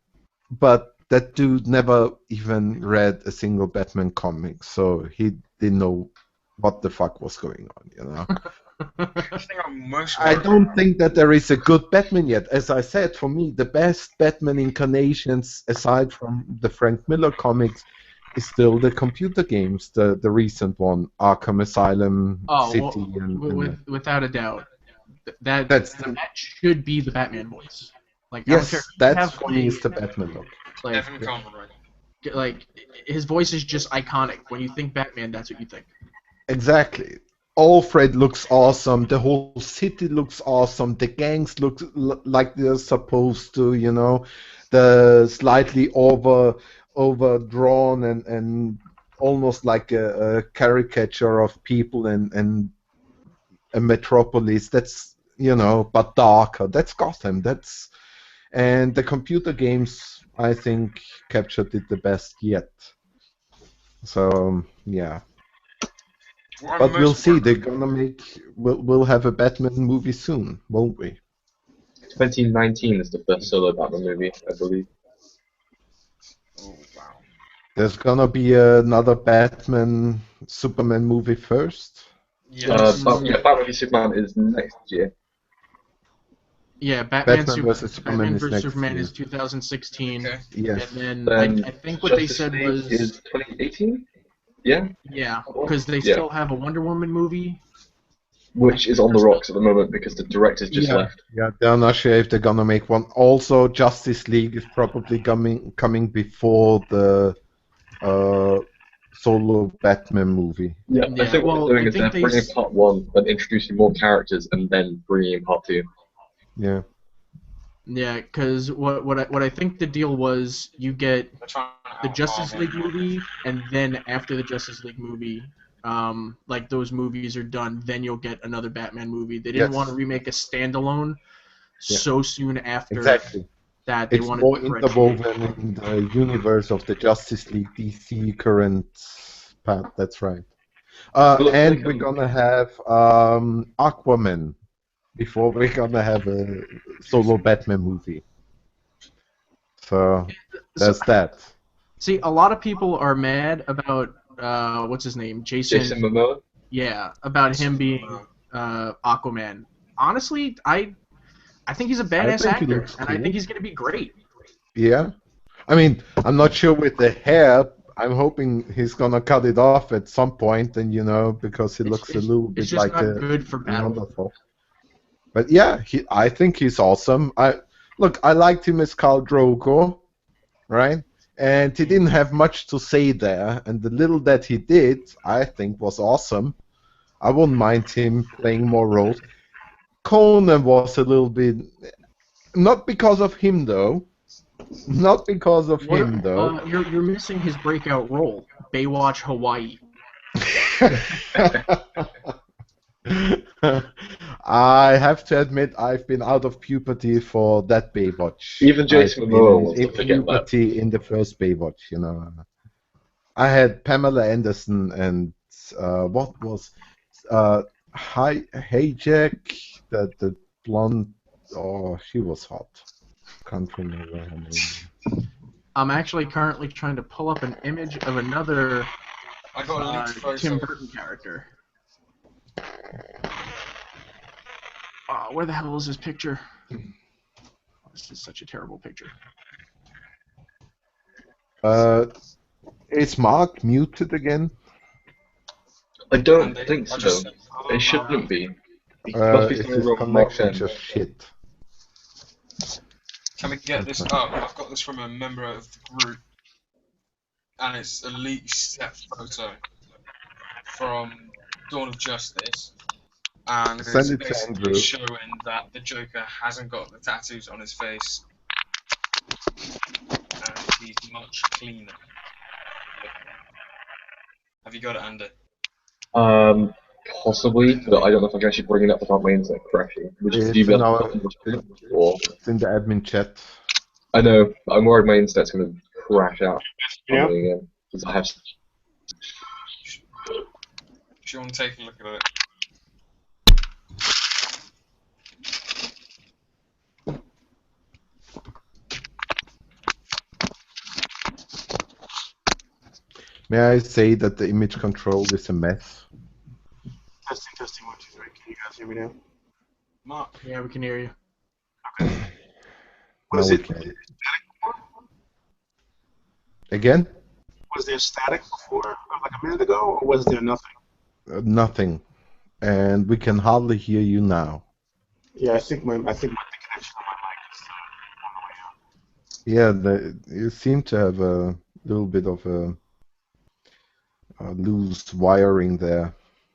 but that dude never even read a single Batman comic, so he didn't know what the fuck was going on, The thing I'm most I worried don't think that there is a good Batman yet. As I said, for me, the best Batman incarnations, aside from the Frank Miller comics, is still the computer games, the recent one, Arkham Asylum, Oh, City, without a doubt, that That's should be the Batman voice. Like, I don't care yes, who you that's have for me is playing the it. Batman look. Like, Kevin Conroy. like his voice is just iconic. When you think Batman, that's what you think. Exactly. Alfred looks awesome. The whole city looks awesome. The gangs look like they're supposed to. The slightly overdrawn and almost like a caricature of people and a metropolis. That's but darker. That's Gotham. And the computer games, I think, captured it the best yet. So yeah. What I'm But we'll most see. worried- They're gonna we'll have a Batman movie soon, won't we? 2019 is the first solo Batman movie, I believe. Oh wow. There's gonna be another Batman Superman movie first. Yes. Batman v Superman is next year. Yeah, Batman versus Superman Batman is vs next Superman year. is 2016, Okay. Yes. and then Then I think what they Justice said League was is 2018. Yeah, yeah, because they Yeah. still have a Wonder Woman movie. which is on the rocks at the moment because the director's just left. Yeah, they're not sure if they're gonna make one. Also, Justice League is probably coming before the solo Batman movie. Yeah, I Yeah, think what well, they're doing I is think they're they bringing part one and introducing more characters and then bringing in part two. Yeah. Yeah, because what I think the deal was, you get They're trying to the Justice outlaw League it. movie, and then after the Justice League movie, like those movies are done, then you'll get another Batman movie. They didn't Yes. want to remake a standalone Yeah. so soon after Exactly. that. They It's wanted more to differentiate. interwoven in the universe of the Justice League DC current path. That's right. Well, look, And they we're can- gonna have Aquaman before we're gonna have a solo Batman movie. So there's that. See, a lot of people are mad about what's his name, Jason Momoa. Yeah, about him being Aquaman. Honestly, I think he's a badass think he actor, looks and I cool. think he's gonna be great. Yeah. I mean, I'm not sure with the hair. I'm hoping he's gonna cut it off at some point, and because he looks a little It's bit just like not a good for battle. Neanderthal. But yeah, I think he's awesome. I liked him as Khal Drogo, right? And he didn't have much to say there, and the little that he did, I think, was awesome. I wouldn't mind him playing more roles. Conan was a little bit, not because of him though. Not because of him though. You're missing his breakout role, Baywatch Hawaii. I have to admit, I've been out of puberty for that Baywatch. Even Jason I've Momoa been wants to in forget that. puberty in the first Baywatch. I had Pamela Anderson and what was Jack, the blonde. Oh, she was hot. Can't remember her name. I'm actually currently trying to pull up an image of another I got a leaked photo. Tim Burton character. Where the hell is this picture? This is such a terrible picture. Is Mark muted again? I don't And think I so. just- It shouldn't be. Must be Is something his wrong with Mark's connection end. just shit? Can we get this up? I've got this from a member of the group, and it's a leaked set photo from Dawn of Justice, and it's Send it to basically Andrew. showing that the Joker hasn't got the tattoos on his face, and he's much cleaner. Have you got it, Andy? Possibly, but I don't know if I can actually bring it up without my internet crashing. Which is It's do you in be our- able to or It's in the admin chat. I know, I'm worried my internet's gonna crash out. Yeah. Again, because I have. Do you want to take a look at it? May I say that the image control is a mess? Testing, 1, 2, 3. Can you guys hear me now? Mark, Yeah, we can hear you. Was No, it we can't. Again? was there static before, like a minute ago, or was there nothing? Nothing. And we can hardly hear you now. Yeah, I think the connection on my mic is on the way out. Yeah, you seem to have a little bit of a loose wiring there.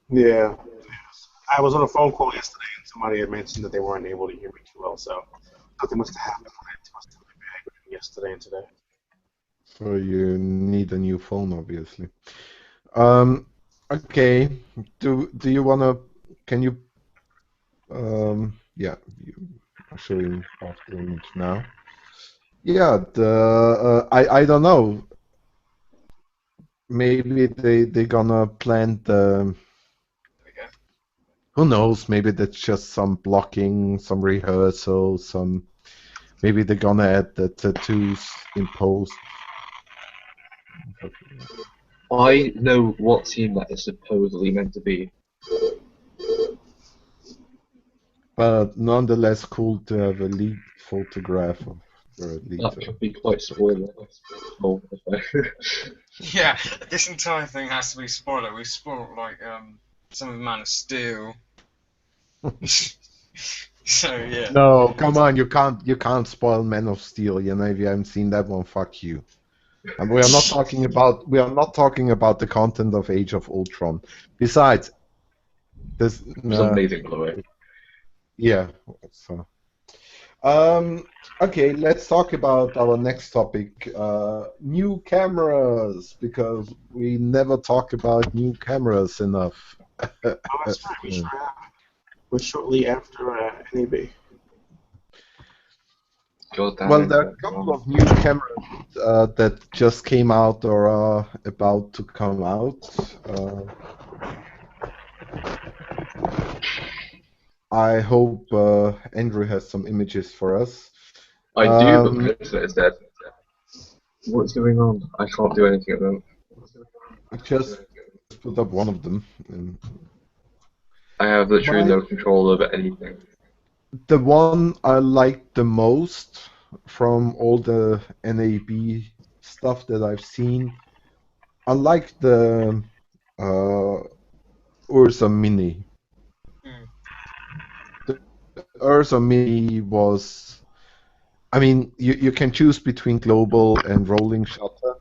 Yeah. I was on a phone call yesterday, and somebody had mentioned that they weren't able to hear me too well, so something must have happened when I tossed in my bag between yesterday and today. So you need a new phone, obviously. Okay. Do you wanna? Can you? Yeah, you are showing off the image now. Yeah. I don't know. Maybe they gonna plant the. Who knows? Maybe that's just some blocking, some rehearsal, some. Maybe they're gonna add the tattoos in post. I know what team that is supposedly meant to be. But nonetheless, cool to have a lead photograph of your lead. That could be quite spoiler. Oh, okay. Yeah, this entire thing has to be spoiler. We spoiled like some of Man of Steel. So yeah. No, come on, you can't spoil Man of Steel. You know, if you haven't seen that one, fuck you. And we are not talking about the content of Age of Ultron. Besides, this It was amazing, by the way. yeah. So, okay, let's talk about our next topic, new cameras, because we never talk about new cameras enough. Oh, that's right. We sure have. We're shortly after NAB. God damn Well, it. there are a couple of new cameras that just came out or are about to come out. I hope Andrew has some images for us. I do, but the internet is dead. What's going on? I can't do anything at the moment. Just put up one of them. And I have literally no control over anything. the one I liked the most from all the NAB stuff that I've seen, I like the Ursa Mini. The Ursa Mini was, I mean, you can choose between global and rolling shutter,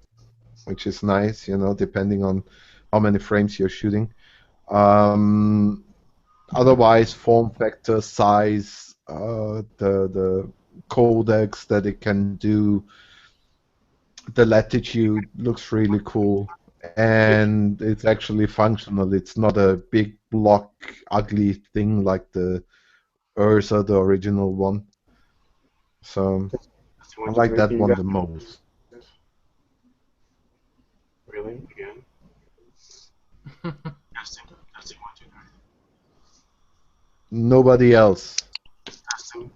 which is nice, you know, depending on how many frames you're shooting. Otherwise, form factor, size, the codecs that it can do, the latitude looks really cool, and it's actually functional. It's not a big block, ugly thing like the Ursa, the original one. So I like that one the most. Really? Again? Testing, 1, 2, 3. Nobody else. Testing.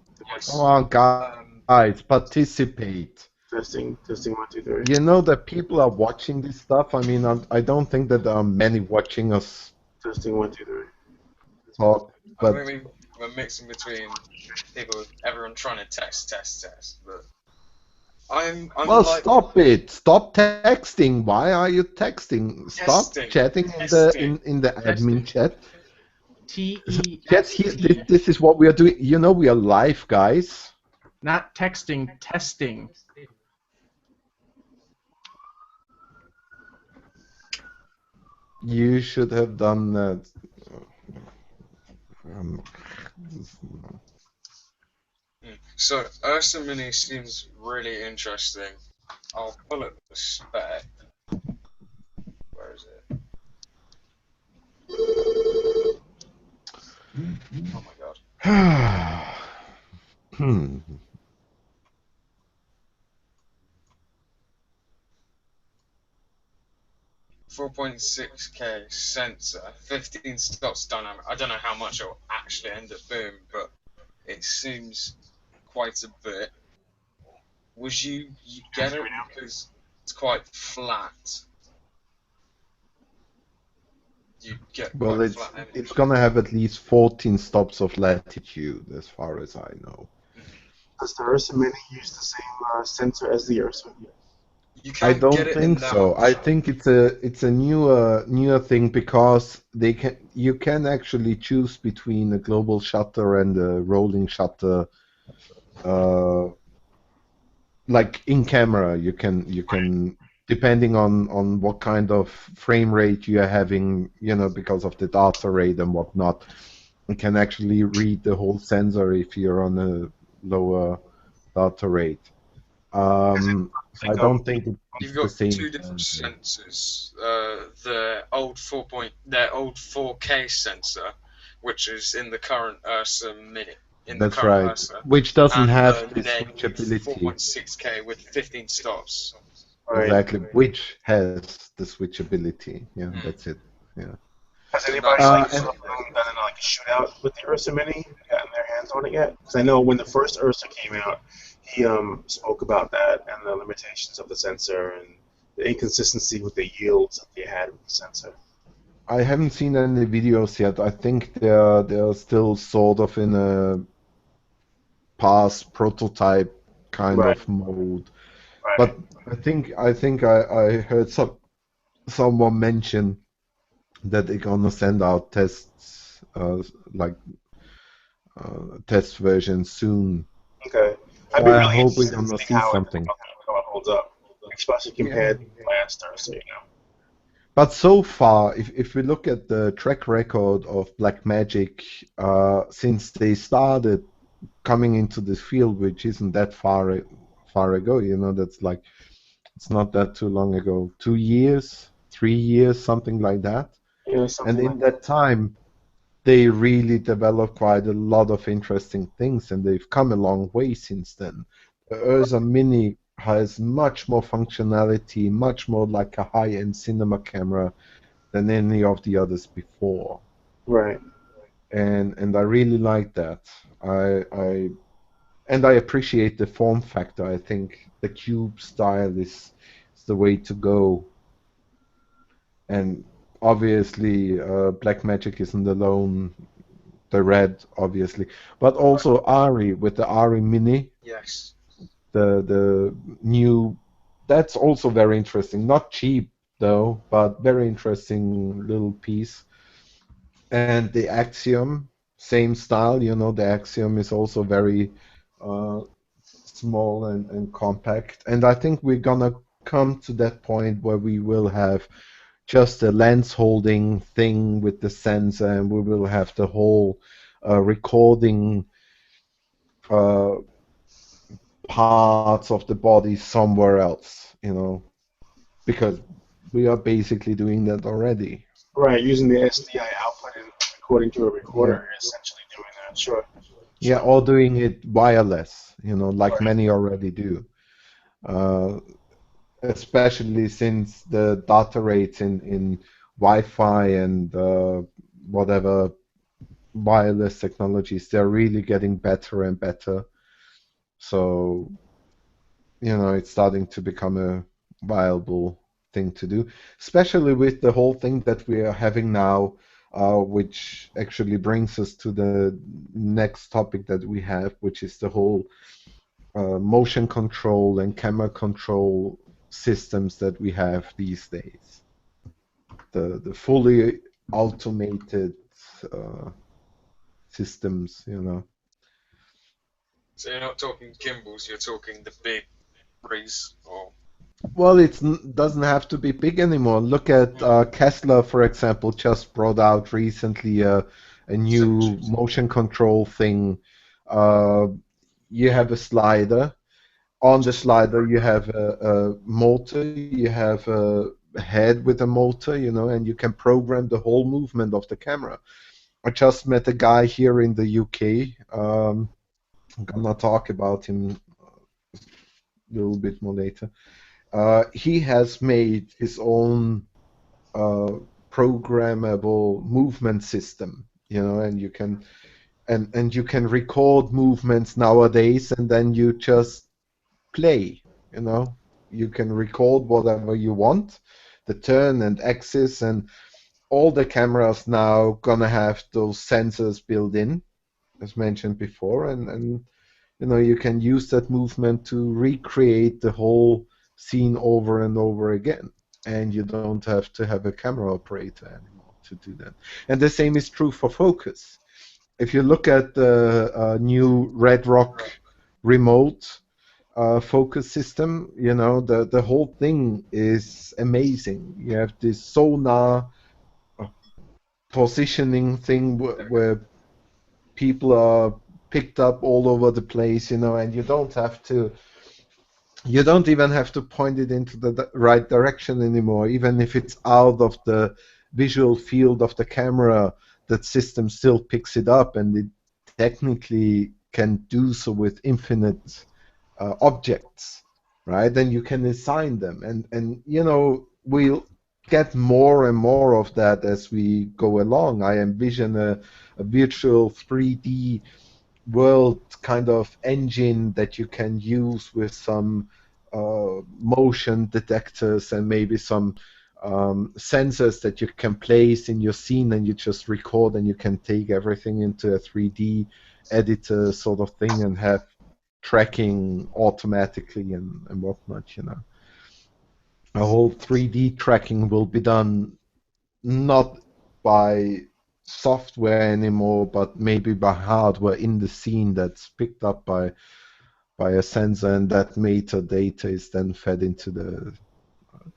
Come on, guys, participate. Testing, 1, 2, 3. You know that people are watching this stuff. I mean, I don't think that there are many watching us Testing, 1, 2, 3. talk, but I mean, we're mixing between people, everyone trying to test, but I'm well, like, stop it! Stop texting. Why are you texting? Stop Testing. chatting in the admin chat. TEST. This is what we are doing. You know, we are live, guys. Not texting, testing. You should have done that. So Ursa Mini seems really interesting. I'll pull up the spec. Where is it? Oh my god. Hmm. 4.6K sensor, 15 stops dynamic. I don't know how much it'll actually end up being, but it seems quite a bit. Would you get it because it's quite flat? You get Well, quite flat image. it's gonna have at least 14 stops of latitude, as far as I know. Does the Ursa Mini use the same sensor as the Ursa? You I can't don't get it think in that so. I option. think it's a newer thing because you can actually choose between a global shutter and a rolling shutter. Like in camera, you can depending on what kind of frame rate you are having, because of the data rate and whatnot, it can actually read the whole sensor if you're on a lower data rate. So I don't think You've it's the got same two different sensor. sensors. Their old 4K sensor, which is in the current Ursa Mini, That's right. Ursa, Which doesn't and have the this new switchability. 4.6K with 15 stops. Right. Exactly. Which has the switchability. Yeah, Hmm. that's it. Yeah. Has So anybody that's like And done like a shootout with the Ursa Mini? Gotten their hands on it yet? Because I know when the first Ursa came out, he spoke about that and the limitations of the sensor and the inconsistency with the yields that they had with the sensor. I haven't seen any videos yet. I think they're still sort of in a past prototype kind Right. of mode. Right. But I heard someone mention that they're gonna send out tests, like test versions soon. Okay. I'd So be I really hope we're interested in gonna seeing see something. how it holds up, especially Yeah. compared to last Ursa. But so far, if we look at the track record of Blackmagic, since they started coming into this field, which isn't that far ago, that's like it's not that too long ago, 2 years, 3 years, something like that. Yeah, And something in like that. that time, they really developed quite a lot of interesting things, and they've come a long way since then. The Ursa Mini has much more functionality, much more like a high-end cinema camera than any of the others before. Right. And I really like that. I appreciate the form factor. I think the cube style is the way to go. And obviously, Blackmagic isn't alone. The red, obviously, but also Ari with the Ari Mini, Yes. the new. That's also very interesting. Not cheap though, but very interesting little piece. And the Axiom, same style. The Axiom is also very uh, small and compact. And I think we're gonna come to that point where we will have just a lens holding thing with the sensor, and we will have the whole recording uh, parts of the body somewhere else, because we are basically doing that already. Right. Using the SDI output and recording to a Yeah. recorder, essentially doing that. Sure. Yeah, Sure. or doing it wireless, like Right. many already do. Uh, Especially since the data rates in Wi-Fi and whatever wireless technologies, they're really getting better and better. So, it's starting to become a viable thing to do, especially with the whole thing that we are having now, which actually brings us to the next topic that we have, which is the whole motion control and camera control systems that we have these days. The fully automated uh, systems. So you're not talking gimbals, you're talking the big rays or. Well, it doesn't have to be big anymore. Look at Kessler, for example, just brought out recently a new motion control thing. Uh, you have a slider. On the slider, you have a motor, you have a head with a motor, and you can program the whole movement of the camera. I just met a guy here in the UK. I'm gonna talk about him a little bit more later. He has made his own uh, programmable movement system, and you can record movements nowadays, and then you just play. You can record whatever you want, the turn and axis, and all the cameras now gonna have those sensors built in, as mentioned before, and you can use that movement to recreate the whole scene over and over again, and you don't have to have a camera operator anymore to do that. And the same is true for focus. If you look at the new Red Rock remote, focus system. You know, the whole thing is amazing. You have this sonar positioning thing where people are picked up all over the place, you know, and you don't even have to point it into the right direction anymore. Even if it's out of the visual field of the camera, that system still picks it up, and it technically can do so with infinite objects, right? And you can assign them, and you know, we'll get more and more of that as we go along. I envision a virtual 3D world kind of engine that you can use with some motion detectors and maybe some sensors that you can place in your scene, and you just record, and you can take everything into a 3D editor sort of thing and have tracking automatically and whatnot, you know. A whole 3D tracking will be done not by software anymore, but maybe by hardware in the scene that's picked up by a sensor, and that metadata is then fed into the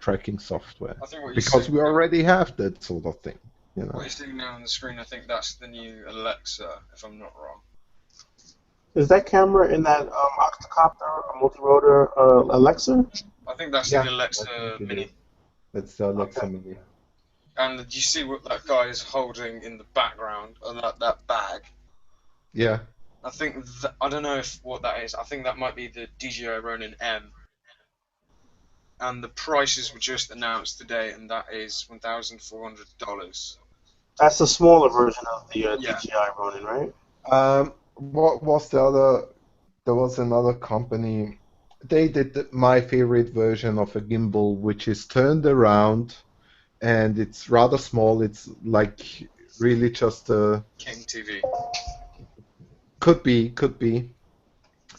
tracking software. I think what you're Because seeing we now- already have that sort of thing, you know. What you're seeing now on the screen, I think that's the new Alexa, if I'm not wrong. Is that camera in that octocopter, multi-rotor Alexa? I think that's Yeah, the I Alexa think it Mini. is. That's the Alexa Okay. Mini. And do you see what that guy is holding in the background of that bag? Yeah. I think I don't know what that is. I think that might be the DJI Ronin M. And the prices were just announced today, and that is $1,400. That's a smaller version of the Yeah. DJI Ronin, right? What was the other? There was another company. They did my favorite version of a gimbal, which is turned around, and it's rather small. It's like really just a King TV. could be.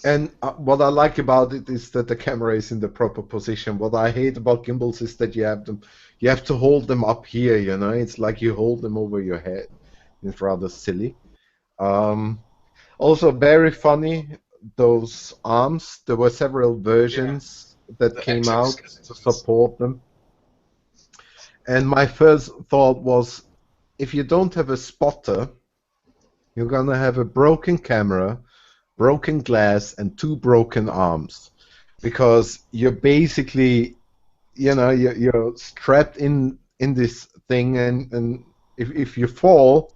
And what I like about it is that the camera is in the proper position. What I hate about gimbals is that you have to hold them up here. You know, it's like you hold them over your head. It's rather silly. Also, very funny, those arms. There were several versions that The came out to exoskeletons. support them. And my first thought was, if you don't have a spotter, you're gonna have a broken camera, broken glass, and two broken arms, because you're basically, you know, you're strapped in this thing, and if you fall,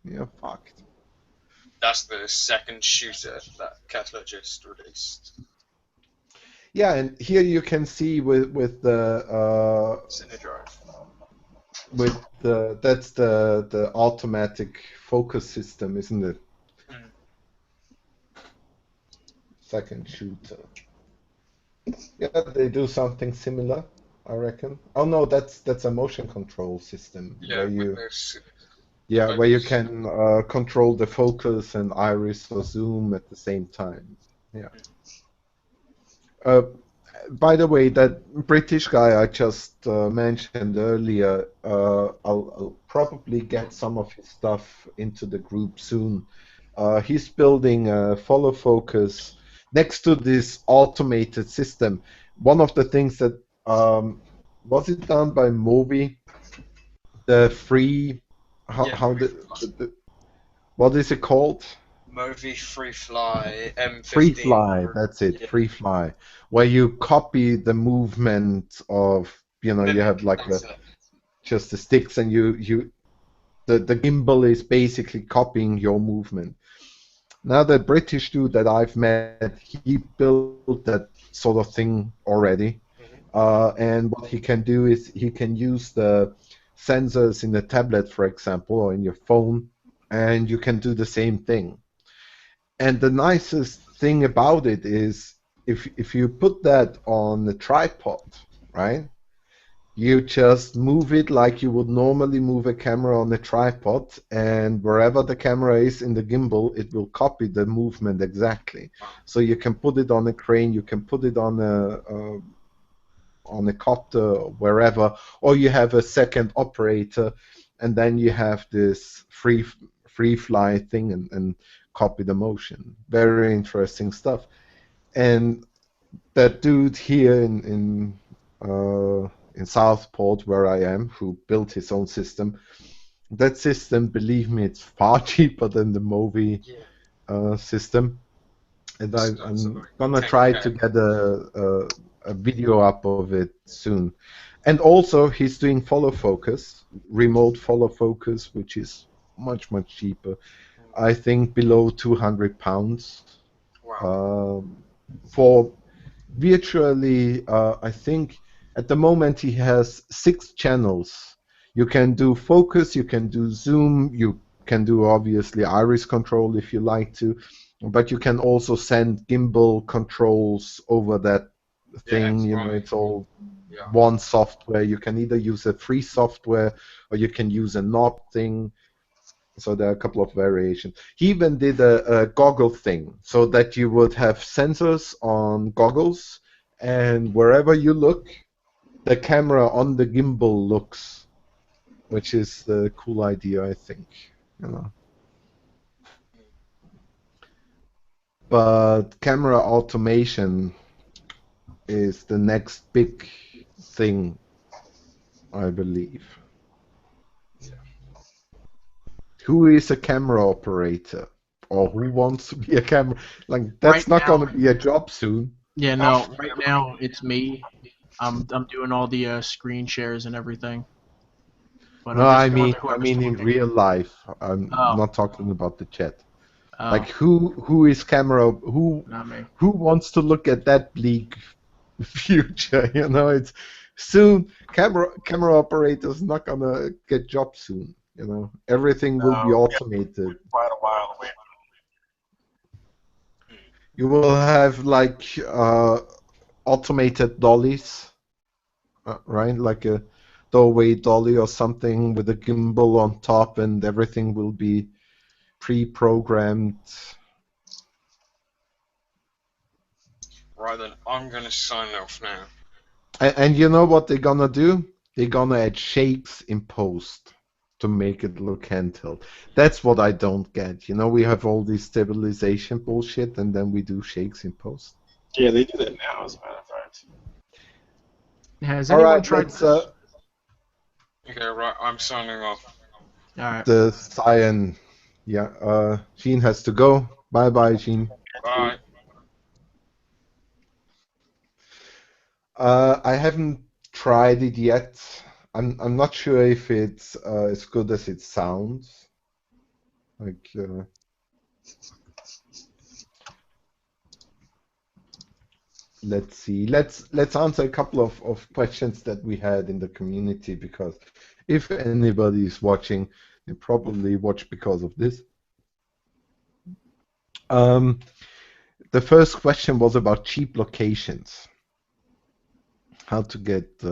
you're fucked. That's the second shooter that Kessler just released. Yeah, and here you can see with the Cinedrive. that's the automatic focus system, isn't it? Mm. Second shooter. Yeah, they do something similar, I reckon. Oh no, that's a motion control system Yeah, where you with this. where you can control the focus and iris or zoom at the same time. Yeah. Uh, by the way, that British guy I just mentioned earlier, I'll probably get some of his stuff into the group soon. He's building a follow focus next to this automated system. One of the things that was it done by Movi? The free, how the what is it called? Movi Free Fly M15. Free Fly, that's it, Yeah. Free Fly, where you copy the movement of, you know, you have like That's it. just the sticks, and the gimbal is basically copying your movement. Now, the British dude that I've met, he built that sort of thing already. And what he can do is he can use the sensors in the tablet, for example, or in your phone, and you can do the same thing. And the nicest thing about it is if you put that on the tripod, right? You just move it like you would normally move a camera on a tripod, and wherever the camera is in the gimbal, it will copy the movement exactly. So you can put it on a crane, you can put it on a copter, wherever, or you have a second operator, and then you have this free fly thing and copy the motion. Very interesting stuff. And that dude here in Southport, where I am, who built his own system. That system, believe me, it's far cheaper than the movie system. And I'm gonna try to get a video up of it soon. And also, he's doing follow focus, remote follow focus, which is much cheaper. I think below £200 Wow. for virtually. I think at the moment he has 6 channels. You can do focus, you can do zoom, you can do obviously iris control if you like to, but you can also send gimbal controls over that thing. Yeah, You know, right. it's all Yeah. one software. You can either use a free software or you can use a knob thing. So there are a couple of variations. He even did a goggle thing so that you would have sensors on goggles, and wherever you look, the camera on the gimbal looks, which is a cool idea, I think. You know. But camera automation is the next big thing, I believe. Who is a camera operator? Or who wants to be a camera? Like, that's Right not now, going to be a job soon. yeah, no. Right now, it's me. I'm doing all the screen shares and everything. But No, there's no other I whoever's mean in talking. real life. I'm Oh, not talking about the chat. Like oh, who is camera not me. who wants to look at that bleak future? You know, it's soon camera operators not gonna get jobs soon. You know, everything will be Yeah, automated. quite a while away. You will have like automated dollies, right? Like a doorway dolly or something with a gimbal on top, and everything will be pre-programmed. Right then, I'm gonna sign off now. And you know what they're gonna do? They're gonna add shakes in post to make it look handheld. That's what I don't get. You know, we have all this stabilization bullshit, and then we do shakes in post. Yeah, they do that now, as a matter of fact. Has All anyone right, tried? let's Okay, right, I'm signing off. All right. the cyan. Yeah, Jean has to go. Bye bye, Jean. Bye. I haven't tried it yet. I'm not sure if it's as good as it sounds. Like let's see. Let's answer a couple of questions that we had in the community, because if anybody is watching, they probably watch because of this. The first question was about cheap locations. How to get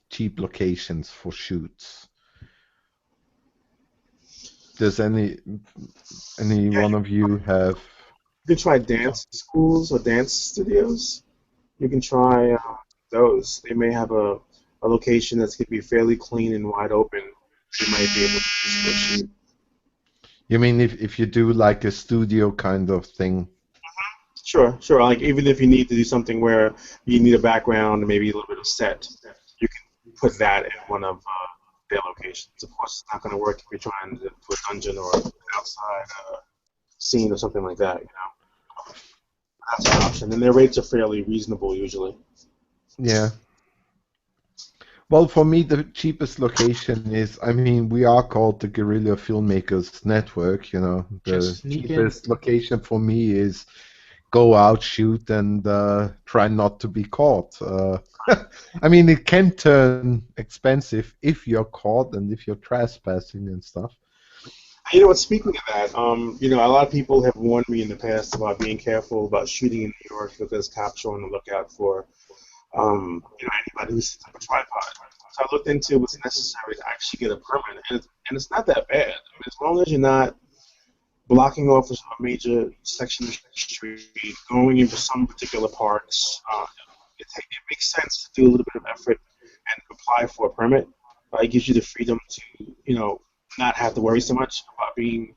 cheap locations for shoots. Does any Yeah, one of you have? you can try dance schools or dance studios. You can try those. They may have a location that's going to be fairly clean and wide open. You might be able to use for a shoot. You mean if you do like a studio kind of thing? Sure, sure. Like even if you need to do something where you need a background and maybe a little bit of set, you can put that in one of their locations. Of course, it's not going to work if you're trying to do a dungeon or an outside scene or something like that. You know, that's an option, and their rates are fairly reasonable usually. Yeah. Well, for me, the cheapest location is, I mean, we are called the Guerrilla Filmmakers Network, you know. The Just sneak in. cheapest location for me is go out, shoot, and try not to be caught. I mean, it can turn expensive if you're caught and if you're trespassing and stuff. You know what? Speaking of that, you know, a lot of people have warned me in the past about being careful about shooting in New York because cops are on the lookout for, you know, anybody who sets up a tripod. So I looked into what's necessary to actually get a permit, and it's not that bad. I mean, as long as you're not blocking off a major section of the street, going into some particular parks, it makes sense to do a little bit of effort and apply for a permit. It gives you the freedom to, you know, not have to worry so much about being,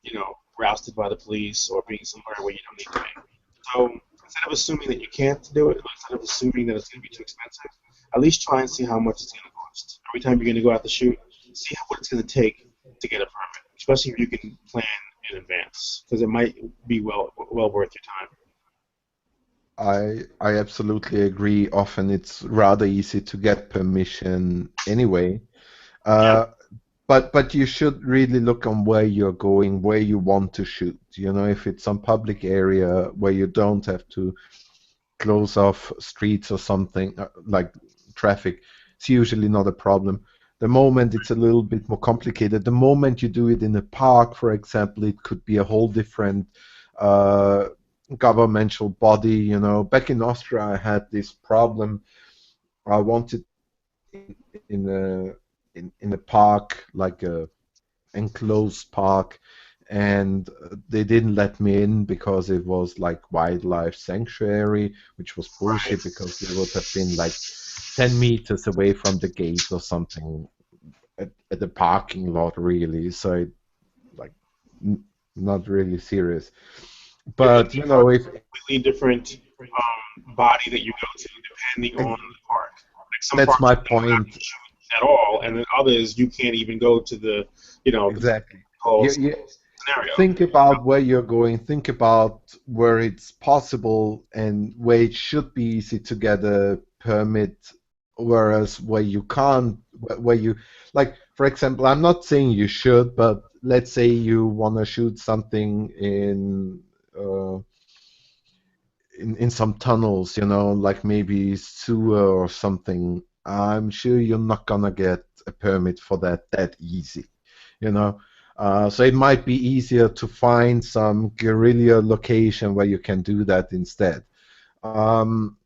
you know, rousted by the police or being somewhere where you don't need to be. So instead of assuming that you can't do it, or instead of assuming that it's going to be too expensive, at least try and see how much it's going to cost. Every time you're going to go out to shoot, see what it's going to take to get a permit, especially if you can plan in advance, because it might be well worth your time. I absolutely agree. Often it's rather easy to get permission anyway. Yeah. But you should really look on where you're going, where you want to shoot. You know, if it's some public area where you don't have to close off streets or something like traffic, it's usually not a problem. The moment it's a little bit more complicated, the moment you do it in a park, for example, it could be a whole different uh, governmental body. You know, back in Austria, I had this problem. I wanted in a park, like a enclosed park, and they didn't let me in because it was like wildlife sanctuary, which was bullshit because it would have been like 10 meters away from the gate or something at the parking lot, really. So it, like not really serious. But you know, if Completely different body that you go to depending on the park. Like some that's parks my you don't have point. to shoot at all, and then others you can't even go to the Exactly. whole You scenario. think about where you're going, think about where it's possible and where it should be easy to get a permit, whereas where you can't, where you, like, for example, I'm not saying you should, but let's say you want to shoot something uh, in some tunnels, you know, like maybe sewer or something. I'm sure you're not gonna get a permit for that easy, you know. So it might be easier to find some guerrilla location where you can do that instead. Um,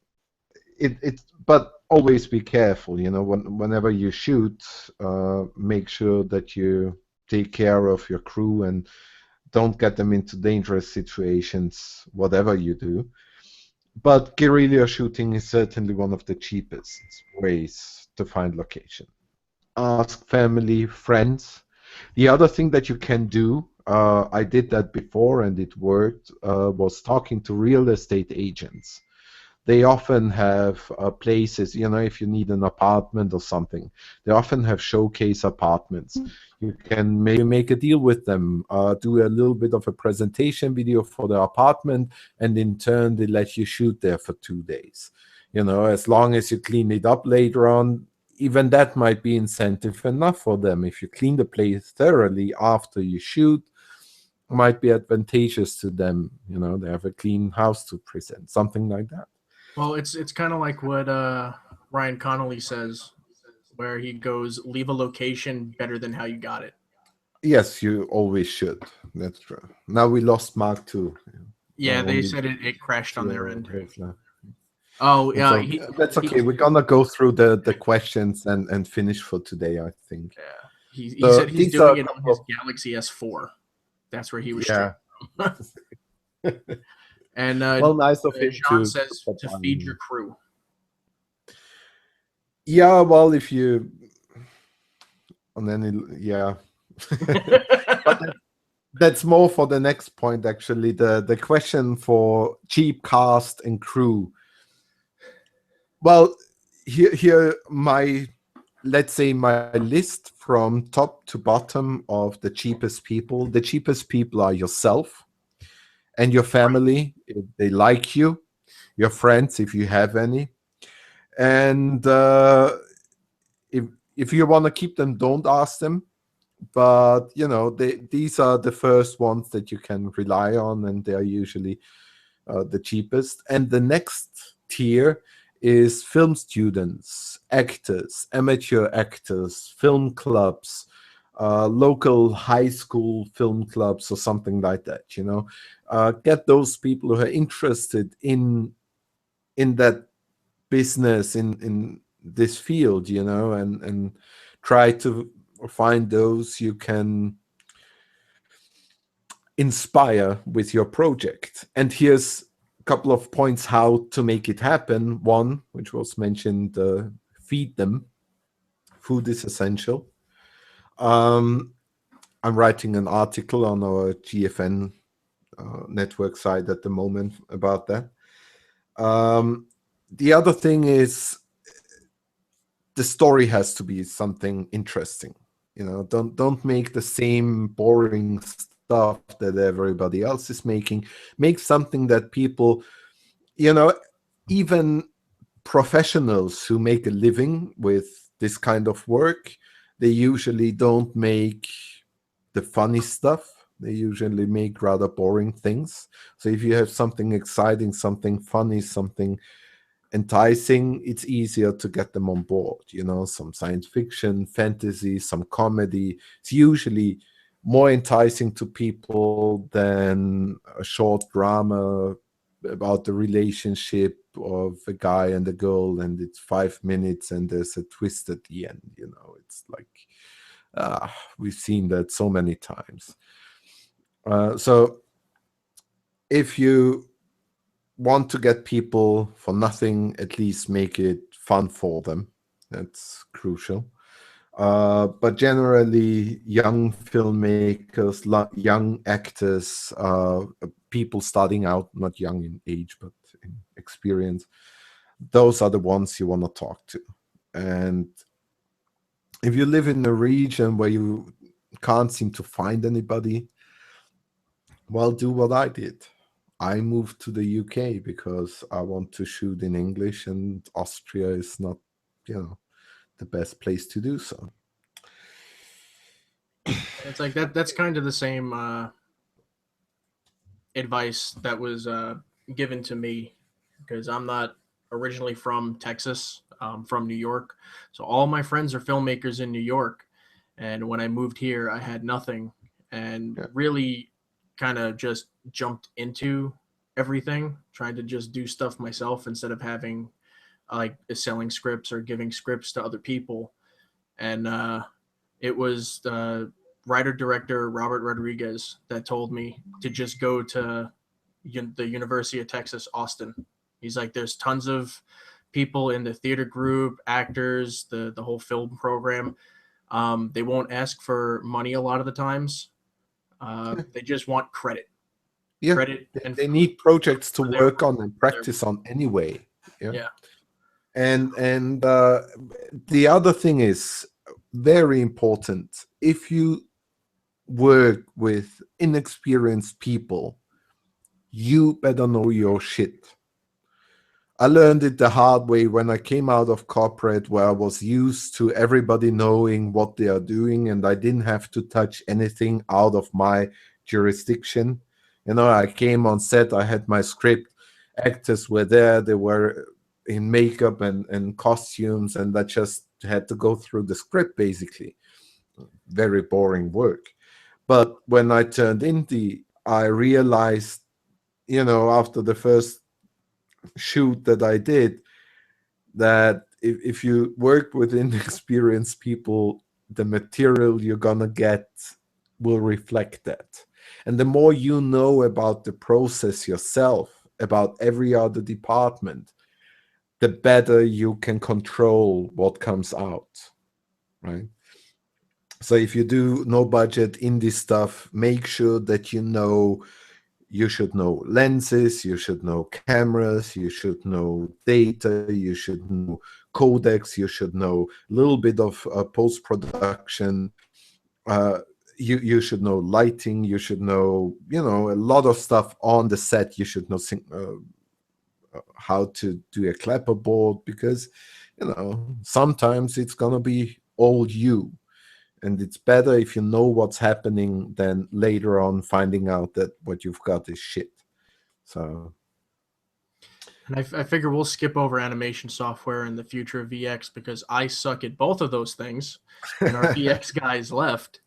but always be careful, you know, whenever you shoot, make sure that you take care of your crew and don't get them into dangerous situations, whatever you do. But guerrilla shooting is certainly one of the cheapest ways to find location. Ask family, friends. The other thing that you can do, I did that before and it worked, was talking to real estate agents. They often have places, you know, if you need an apartment or something, they often have showcase apartments. You can maybe make a deal with them, do a little bit of a presentation video for the apartment, and in turn, they let you shoot there for 2 days. You know, as long as you clean it up later on, even that might be incentive enough for them. If you clean the place thoroughly after you shoot, might be advantageous to them. You know, they have a clean house to present, something like that. Well, it's kind of like what Ryan Connolly says, where he goes, "Leave a location better than how you got it." Yes, you always should. That's true. Now we lost Mark too. Yeah, they Only said it crashed on their end. left. Oh, That's yeah, okay. That's okay. We're gonna go through the questions and finish for today, I think. yeah. He So said he's these are doing a it on couple his of Galaxy S4. That's where he was yeah. streaming. And Well, nice of him Jean to says pop to on. feed your crew. Yeah, well, if you and then yeah. But that's more for the next point, actually. The question for cheap cast and crew. Well, here my let's say my list from top to bottom of the cheapest people. The cheapest people are yourself and your family if they like you, your friends if you have any, and if you want to keep them, don't ask them. But you know these are the first ones that you can rely on, and they are usually the cheapest. And the next tier is film students, actors, amateur actors, film clubs, local high school film clubs, or something like that. You know, get those people who are interested in that business, in this field. You know, and try to find those you can inspire with your project. And here's a couple of points how to make it happen. One, which was mentioned, feed them. Food is essential. I'm writing an article on our GFN network site at the moment about that. The other thing is the story has to be something interesting. Don't make the same boring stuff that everybody else is making. Make something that people, you know, even professionals who make a living with this kind of work, they usually don't make the funny stuff. They usually make rather boring things. So if you have something exciting, something funny, something enticing, it's easier to get them on board. Some science fiction, fantasy, some comedy. It's usually more enticing to people than a short drama about the relationship of a guy and a girl, and it's 5 minutes and there's a twist at the end. It's like we've seen that so many times. So if you want to get people for nothing, at least make it fun for them. That's crucial. But generally, young filmmakers, young actors, people starting out, not young in age, but in experience, those are the ones you want to talk to. And if you live in a region where you can't seem to find anybody, well, do what I did. I moved to the UK because I want to shoot in English, and Austria is not, the best place to do so. It's like that's kind of the same advice that was given to me, because I'm not originally from Texas, from New York. So all my friends are filmmakers in New York. And when I moved here, I had nothing, and really kind of just jumped into everything, trying to just do stuff myself instead of having like selling scripts or giving scripts to other people. And it was the writer director Robert Rodriguez that told me to just go to the University of Texas, Austin. He's like, there's tons of people in the theater group, actors, the whole film program. They won't ask for money a lot of the times. They just want credit. Yeah, Credit and they need projects to their work on and practice on anyway. Yeah. And the other thing is very important. If you work with inexperienced people, you better know your shit. I learned it the hard way when I came out of corporate, where I was used to everybody knowing what they are doing, and I didn't have to touch anything out of my jurisdiction. I came on set, I had my script, actors were there, they were in makeup and costumes, and I just had to go through the script, basically. Very boring work. But when I turned indie, I realized, after the first shoot that I did, that if you work with inexperienced people, the material you're gonna get will reflect that. And the more you know about the process yourself, about every other department, the better you can control what comes out, right? So if you do no budget indie stuff, make sure that you should know lenses, you should know cameras, you should know data, you should know codecs, you should know a little bit of post-production. You should know lighting, you should know, a lot of stuff on the set. You should know how to do a clapperboard, because, sometimes it's going to be all you. And it's better if you know what's happening than later on finding out that what you've got is shit. So, And I figure we'll skip over animation software and the future of VX, because I suck at both of those things, and our VX guys left.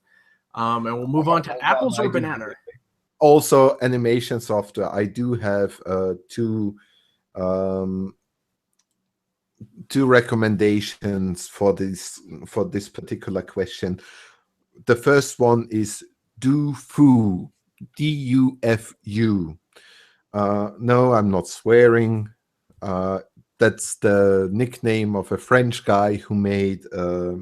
And we'll move on to apples or banana. Also, animation software. I do have two recommendations for this particular question. The first one is Dufu, Dufu. No, I'm not swearing. That's the nickname of a French guy who made a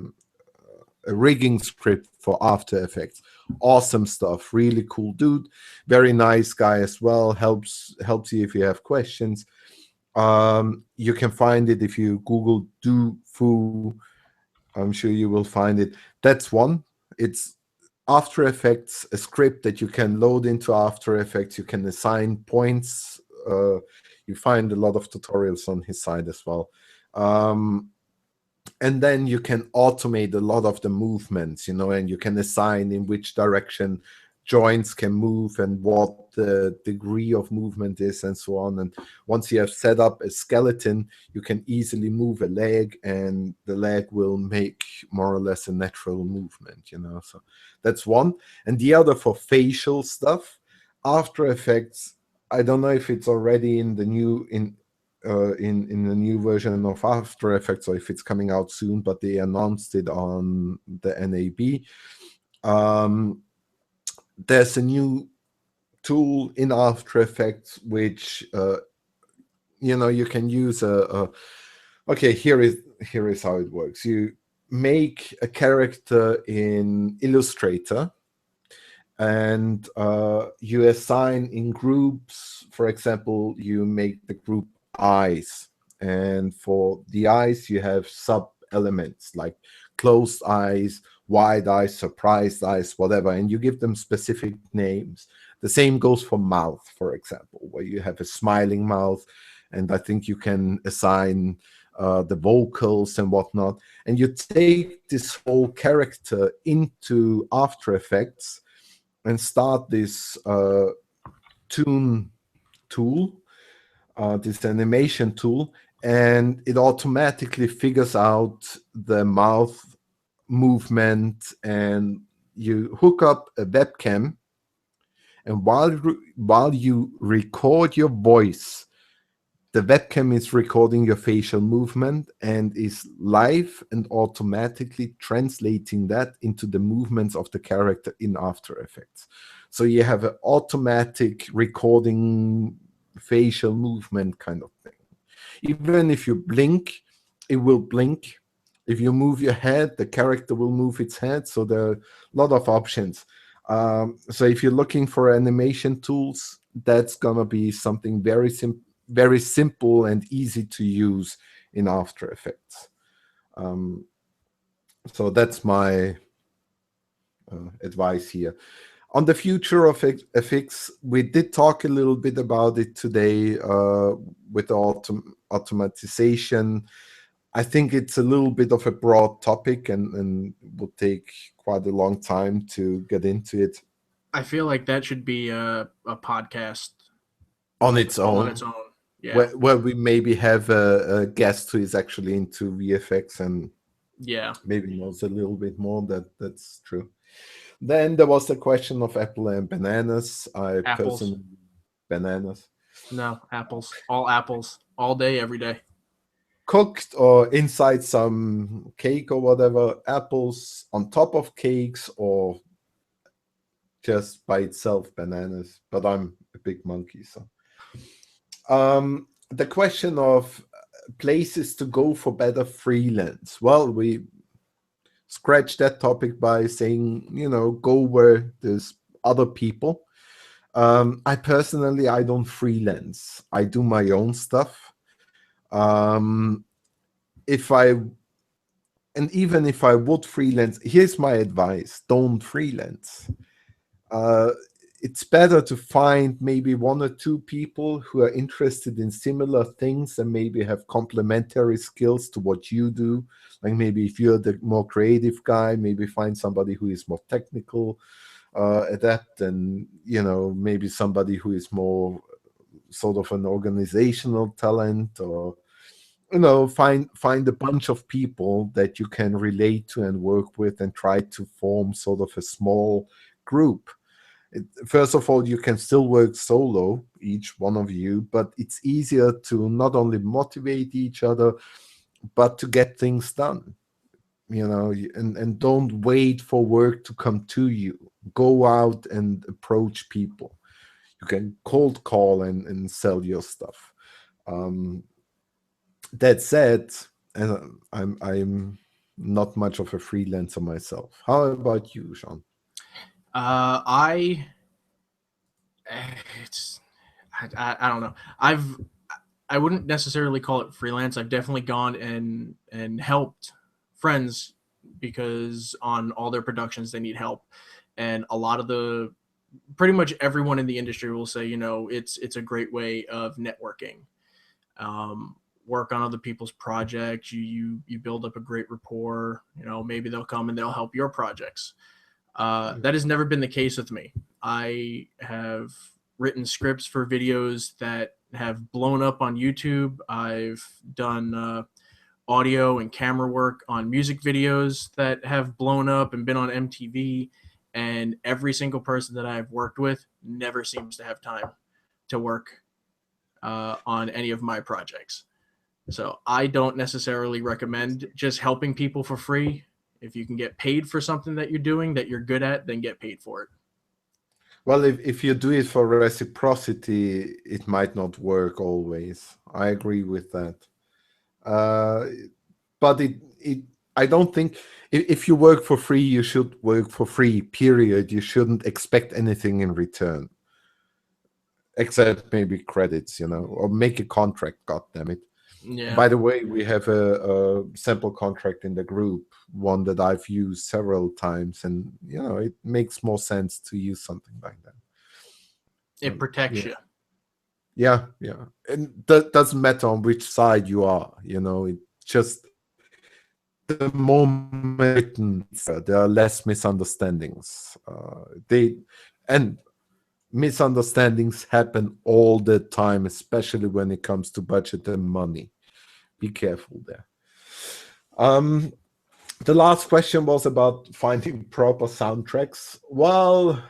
rigging script for After Effects. Awesome stuff. Really cool dude. Very nice guy as well. Helps you if you have questions. You can find it if you Google do foo. I'm sure you will find it. That's one. It's After Effects, a script that you can load into After Effects. You can assign points. You find a lot of tutorials on his side as well. And then you can automate a lot of the movements, and you can assign in which direction joints can move and what the degree of movement is and so on. And once you have set up a skeleton, you can easily move a leg and the leg will make more or less a natural movement, So that's one. And the other for facial stuff, After Effects, I don't know if it's already in the in the new version of After Effects, or if it's coming out soon, but they announced it on the NAB. There's a new tool in After Effects which you can use okay, here is how it works. You make a character in Illustrator and you assign in groups. For example, you make the group eyes, and for the eyes you have sub elements like closed eyes, wide eyes, surprised eyes, whatever, and you give them specific names. The same goes for mouth, for example, where you have a smiling mouth, and I think you can assign the vocals and whatnot, and you take this whole character into After Effects and start this tune tool, this animation tool, and it automatically figures out the mouth movement, and you hook up a webcam, and while you record your voice, the webcam is recording your facial movement and is live and automatically translating that into the movements of the character in After Effects. So you have an automatic recording facial movement kind of thing. Even if you blink, it will blink. If you move your head, the character will move its head. So there are a lot of options. So if you're looking for animation tools, that's gonna be something very simple and easy to use in After Effects. So that's my advice here. On the future of FX, we did talk a little bit about it today with automatization. I think it's a little bit of a broad topic and will take quite a long time to get into it. I feel like that should be a podcast On its all own. on its own. Yeah. Where we maybe have a guest who is actually into VFX and Yeah. maybe knows a little bit more. That's true. Then there was the question of apple and bananas. Apples. Personally, bananas. No, apples. All day, every day. Cooked or inside some cake or whatever, apples on top of cakes or just by itself, bananas. But I'm a big monkey, so. The question of places to go for better freelance. Well, we scratch that topic by saying, go where there's other people. I personally, I don't freelance. I do my own stuff. Even if I would freelance, here's my advice: don't freelance. It's better to find maybe one or two people who are interested in similar things and maybe have complementary skills to what you do. Like maybe if you're the more creative guy, maybe find somebody who is more technical, adept, and maybe somebody who is more sort of an organizational talent, or find a bunch of people that you can relate to and work with and try to form sort of a small group. First of all, you can still work solo, each one of you, but it's easier to not only motivate each other, but to get things done. And don't wait for work to come to you. Go out and approach people. You can cold call and sell your stuff. That said, and I'm not much of a freelancer myself. How about you, Sean? I don't know. I wouldn't necessarily call it freelance. I've definitely gone and helped friends because on all their productions they need help, and a lot of the pretty much everyone in the industry will say, it's a great way of networking. Work on other people's projects. You build up a great rapport. Maybe they'll come and they'll help your projects. That has never been the case with me. I have written scripts for videos that have blown up on YouTube. I've done audio and camera work on music videos that have blown up and been on MTV. And every single person that I've worked with never seems to have time to work on any of my projects. So I don't necessarily recommend just helping people for free. If you can get paid for something that you're doing that you're good at, then get paid for it. Well, if you do it for reciprocity, it might not work always. I agree with that. But I don't think if you work for free, you should work for free, period. You shouldn't expect anything in return, except maybe credits, or make a contract, God damn it. Yeah. By the way, we have a sample contract in the group, one that I've used several times, and it makes more sense to use something like that. It protects you. Yeah, and that doesn't matter on which side you are. It just the moment there are less misunderstandings. And misunderstandings happen all the time, especially when it comes to budget and money. Be careful there. The last question was about finding proper soundtracks. Well,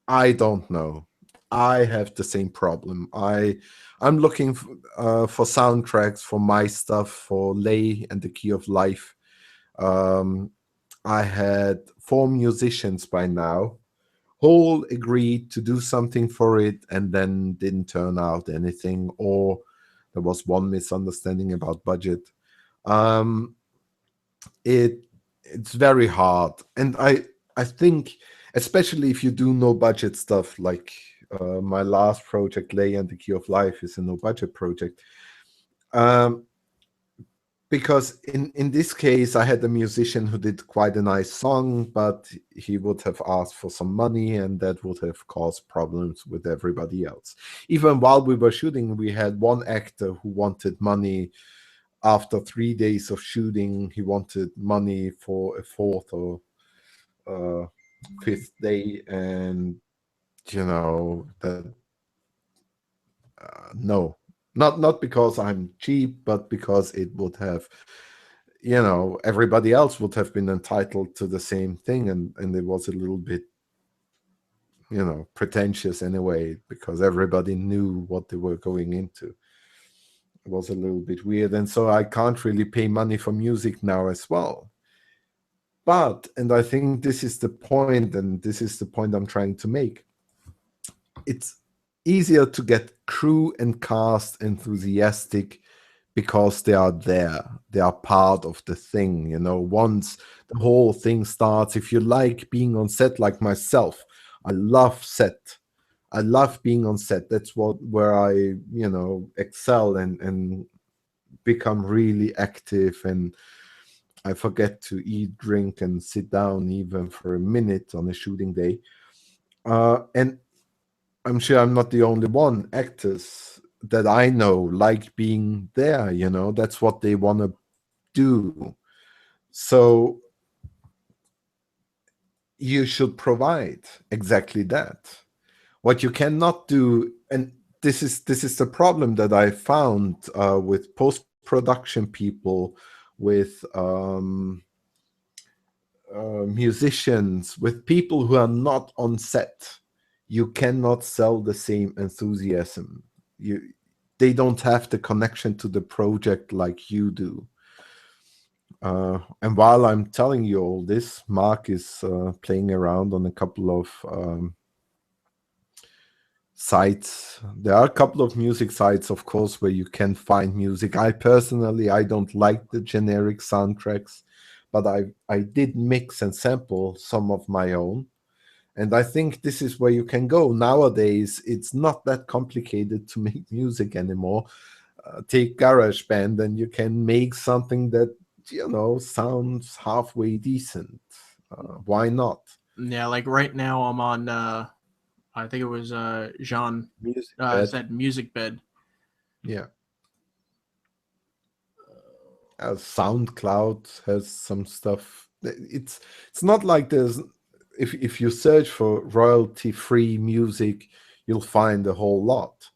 I don't know. I have the same problem. I'm looking for soundtracks for my stuff, for Lay and the Key of Life. I had 4 musicians by now. All agreed to do something for it and then didn't turn out anything, or there was one misunderstanding about budget. It's very hard, and I think, especially if you do no budget stuff, like my last project, Lay and the Key of Life, is a no budget project. Because in this case, I had a musician who did quite a nice song, but he would have asked for some money, and that would have caused problems with everybody else. Even while we were shooting, we had one actor who wanted money. After 3 days of shooting, he wanted money for a 4th or 5th day, and that no. Not because I'm cheap, but because it would have, everybody else would have been entitled to the same thing, and it was a little bit, pretentious in a way, because everybody knew what they were going into. It was a little bit weird, and so I can't really pay money for music now as well. But, and I think this is the point, and this is the point I'm trying to make, it's easier to get crew and cast enthusiastic because they are there. They are part of the thing. Once the whole thing starts, if you like being on set like myself, I love set. I love being on set. That's where I, excel and become really active, and I forget to eat, drink, and sit down even for a minute on a shooting day. And I'm sure I'm not the only one. Actors that I know like being there, that's what they want to do. So you should provide exactly that. What you cannot do, and this is the problem that I found with post-production people, with musicians, with people who are not on set. You cannot sell the same enthusiasm. They don't have the connection to the project like you do. And while I'm telling you all this, Mark is playing around on a couple of sites. There are a couple of music sites, of course, where you can find music. I don't like the generic soundtracks, but I did mix and sample some of my own. And I think this is where you can go. Nowadays, it's not that complicated to make music anymore. Take GarageBand and you can make something that, sounds halfway decent. Why not? Yeah, like right now I'm on. I think it was Jean Music bed. said music bed. Yeah. SoundCloud has some stuff. It's not like there's if you search for royalty-free music, you'll find a whole lot.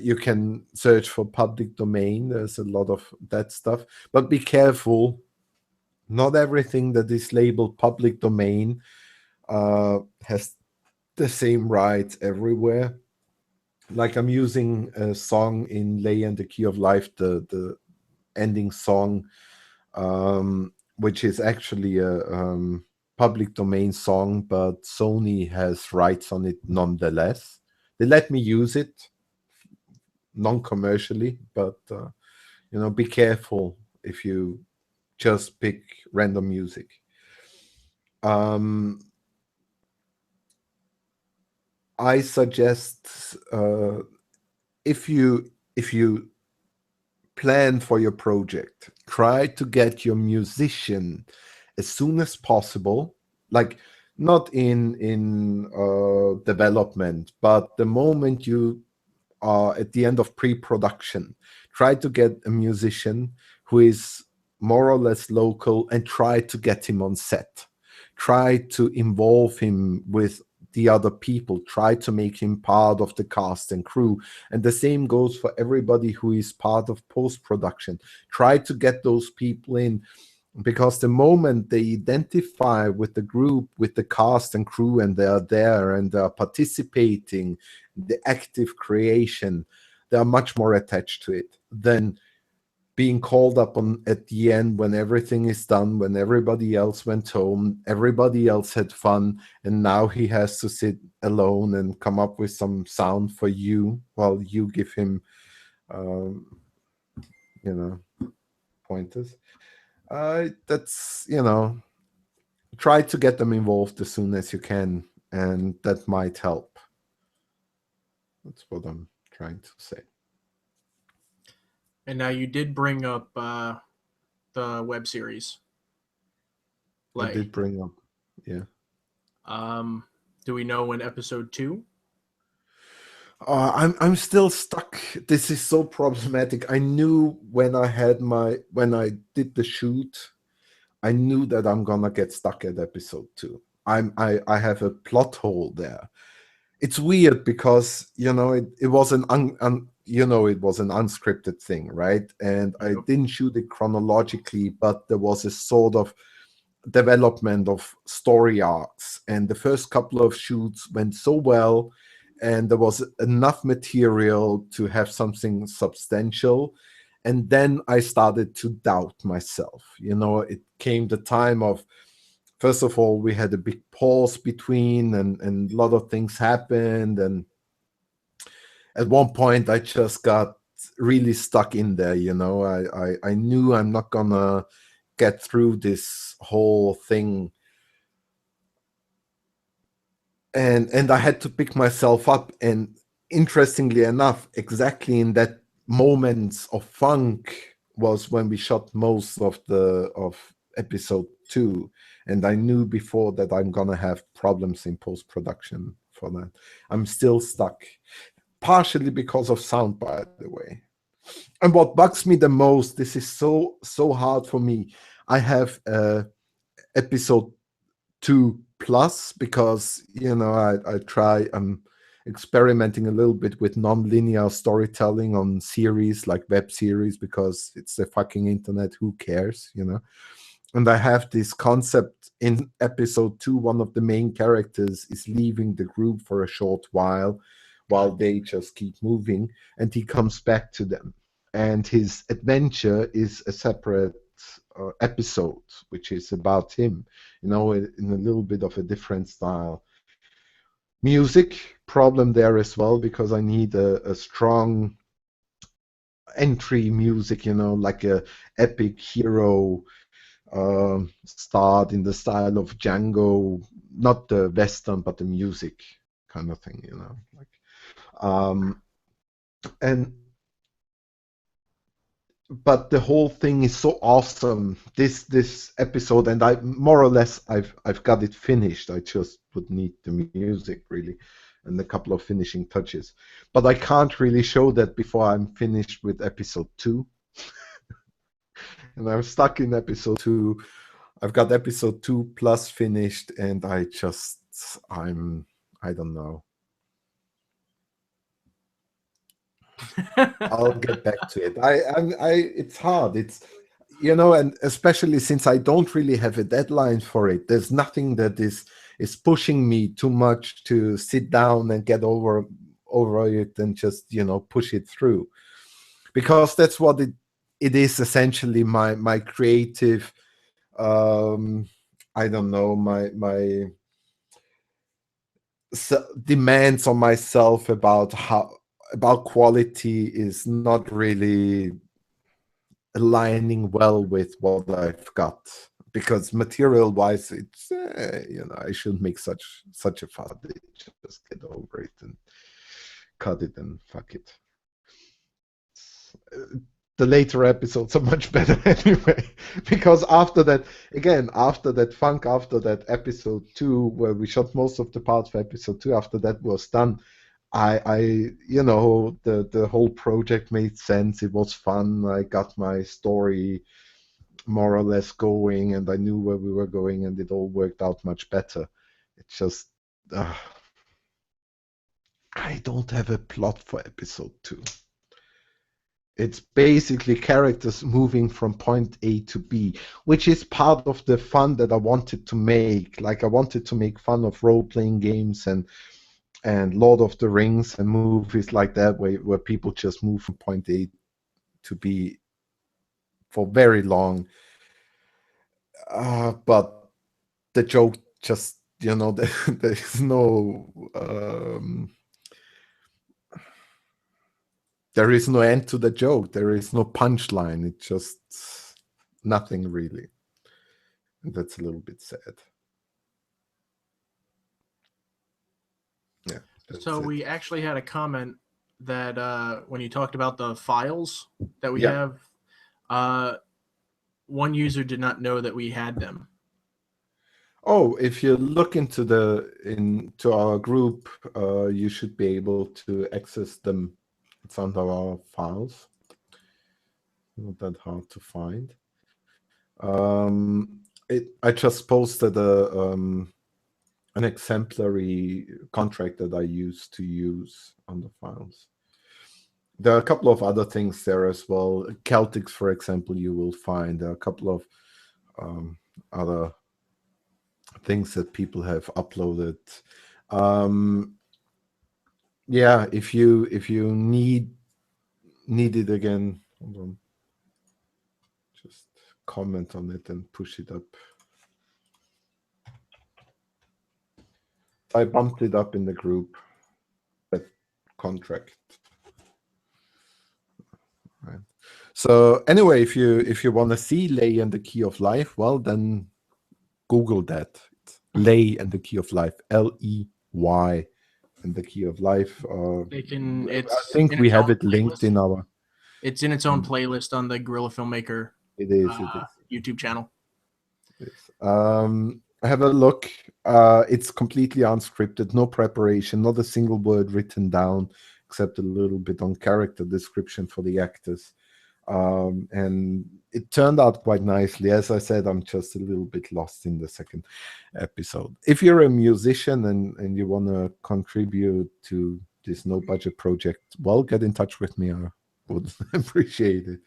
You can search for public domain. There's a lot of that stuff, but be careful. Not everything that is labeled public domain has the same rights everywhere. Like I'm using a song in Lay and the Key of Life, the ending song, which is actually a public domain song, but Sony has rights on it nonetheless. They let me use it non-commercially, but be careful if you just pick random music. I suggest if you plan for your project, try to get your musician as soon as possible, like not in development, but the moment you are at the end of pre-production, try to get a musician who is more or less local and try to get him on set. Try to involve him with the other people. Try to make him part of the cast and crew. And the same goes for everybody who is part of post-production. Try to get those people in, because the moment they identify with the group, with the cast and crew, and they are there and they are participating in the active creation, they are much more attached to it than being called up on at the end when everything is done, when everybody else went home, everybody else had fun, and now he has to sit alone and come up with some sound for you while you give him, pointers. That's, try to get them involved as soon as you can, and that might help. That's what I'm trying to say. And now you did bring up the web series. I did bring up, yeah. Do we know when episode 2? I'm still stuck. This is so problematic. I knew when I did the shoot, I knew that I'm gonna get stuck at episode 2. I have a plot hole there. It's weird because it was an it was an unscripted thing, right? And I didn't shoot it chronologically, but there was a sort of development of story arcs, and the first couple of shoots went so well, and there was enough material to have something substantial. And then I started to doubt myself. It came the time of, first of all, we had a big pause between, and a lot of things happened. And at one point, I just got really stuck in there. I knew I'm not gonna get through this whole thing. And I had to pick myself up. And interestingly enough, exactly in that moments of funk was when we shot most of episode 2. And I knew before that I'm gonna have problems in post-production for that. I'm still stuck, partially because of sound, by the way. And what bugs me the most, this is so hard for me. I have episode 2 plus, because I'm experimenting a little bit with non-linear storytelling on series, like web series, because it's the fucking internet, who cares. And I have this concept in episode 2, one of the main characters is leaving the group for a short while they just keep moving, and he comes back to them, and his adventure is a separate episode, which is about him, in a little bit of a different style. Music problem there as well, because I need a strong entry music, like a epic hero start in the style of Django, not the Western, but the music kind of thing, you know. And but the whole thing is so awesome. This episode, and I more or less I've got it finished. I just would need the music really, and a couple of finishing touches. But I can't really show that before I'm finished with episode 2. And I'm stuck in episode 2. I've got episode 2 plus finished, and I don't know. I'll get back to it. It's hard. It's, you know, and especially since I don't really have a deadline for it. There's nothing that is pushing me too much to sit down and get over it and just, you know, push it through, because that's what it is essentially my creative. I don't know, my demands on myself about quality is not really aligning well with what I've got, because material wise it's you know, I shouldn't make such a fuss. Just get over it and cut it and fuck it. The later episodes are much better anyway, because after that funk, after that episode 2 where we shot most of the parts for episode 2, after that was done, I you know, the whole project made sense. It was fun. I got my story more or less going, and I knew where we were going, and it all worked out much better. It's just I don't have a plot for episode 2. It's basically characters moving from point A to B, which is part of the fun that I wanted to make. Like, I wanted to make fun of role-playing games and Lord of the Rings and movies like that, where people just move from point A to B for very long. But the joke just, you know, there's no there is no end to the joke. There is no punchline. It's just nothing really. And that's a little bit sad. Yeah. So we actually had a comment that when you talked about the files that we Yeah. have, one user did not know that we had them. Oh, if you look into our group, you should be able to access them. It's under our files. Not that hard to find. I just posted an exemplary contract that I used to use on the files. There are a couple of other things there as well. Celtics, for example, you will find. There are a couple of other things that people have uploaded. Yeah, if you need it again, hold on. Just comment on it and push it up. I bumped it up in the group. That contract. Right. So anyway, if you want to see Lay and the Key of Life, well, then Google that. It's Lay and the Key of Life. Ley and the Key of Life. I think we have it linked in our. It's in its own playlist on the Guerrilla Filmmaker. It is. YouTube channel. It is. Have a look. It's completely unscripted, no preparation, not a single word written down, except a little bit on character description for the actors. And it turned out quite nicely. As I said, I'm just a little bit lost in the second episode. If you're a musician and you want to contribute to this no budget project, well, get in touch with me. I would appreciate it.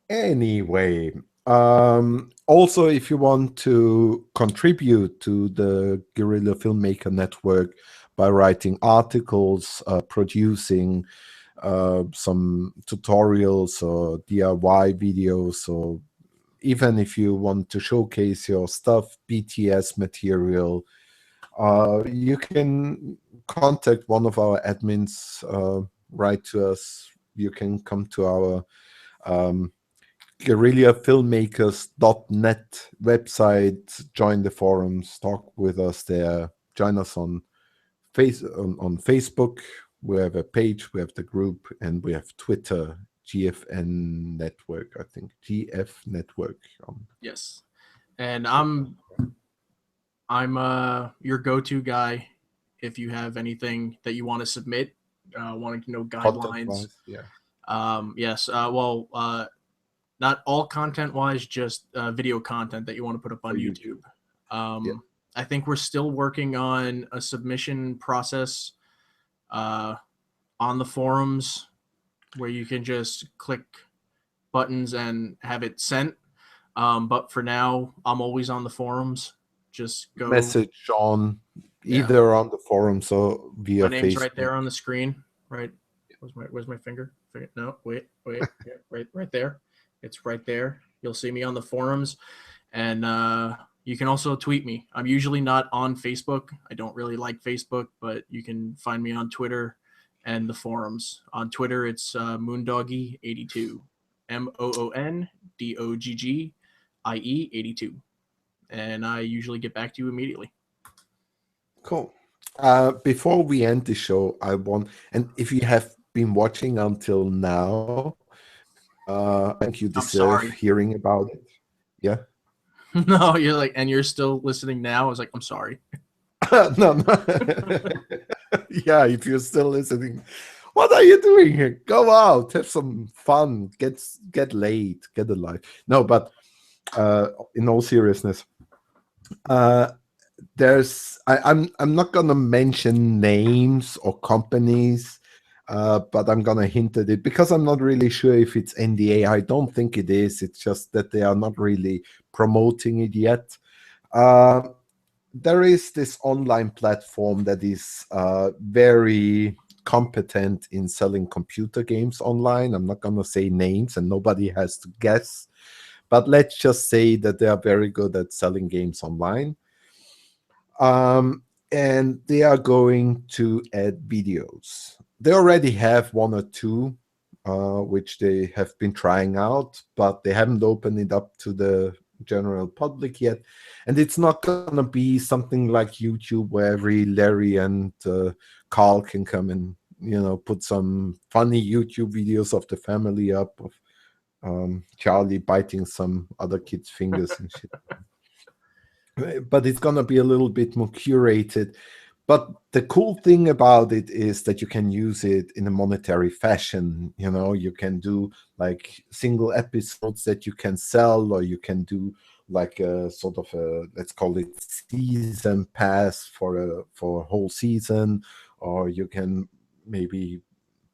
Anyway, also, if you want to contribute to the Guerrilla Filmmaker Network by writing articles, producing some tutorials or DIY videos, or even if you want to showcase your stuff, BTS material, you can contact one of our admins, write to us. You can come to our guerrillafilmmakers.net website. Join the forums, talk with us there. Join us on Facebook. We have a page, we have the group, and we have Twitter, GFN Network, I think. GF Network. Yes. And I'm your go-to guy if you have anything that you want to submit, wanting to know guidelines. Content-wise, yeah. Yes. Not all content-wise, just video content that you want to put up on YouTube. Yeah. I think we're still working on a submission process on the forums where you can just click buttons and have it sent. But for now, I'm always on the forums. Just go Message Sean either on the forums or via My name's Facebook. right there on the screen. Right. Where's my finger? No, wait. Yeah, right there. It's right there. You'll see me on the forums, and you can also tweet me. I'm usually not on Facebook. I don't really like Facebook, but you can find me on Twitter and the forums. On Twitter, it's Moondoggy82, MOONDOGGIE 82, and I usually get back to you immediately. Cool. Before we end the show, and if you have been watching until now, I think you deserve hearing about it. Yeah. No, you're like, and you're still listening now. I was like, I'm sorry. No. Yeah, if you're still listening, what are you doing here? Go out, have some fun, get laid, get a life. No, but in all seriousness, I'm not gonna mention names or companies, but I'm gonna hint at it because I'm not really sure if it's NDA. I don't think it is. It's just that they are not really promoting it yet. There is this online platform that is very competent in selling computer games online. I'm not gonna say names, and nobody has to guess. But let's just say that they are very good at selling games online. And they are going to add videos. They already have one or two, which they have been trying out, but they haven't opened it up to the general public yet. And it's not going to be something like YouTube where every Larry and Carl can come and, put some funny YouTube videos of the family up of Charlie biting some other kid's fingers and shit. But it's going to be a little bit more curated. But the cool thing about it is that you can use it in a monetary fashion. You can do like single episodes that you can sell, or you can do like a sort of let's call it season pass for a whole season, or you can maybe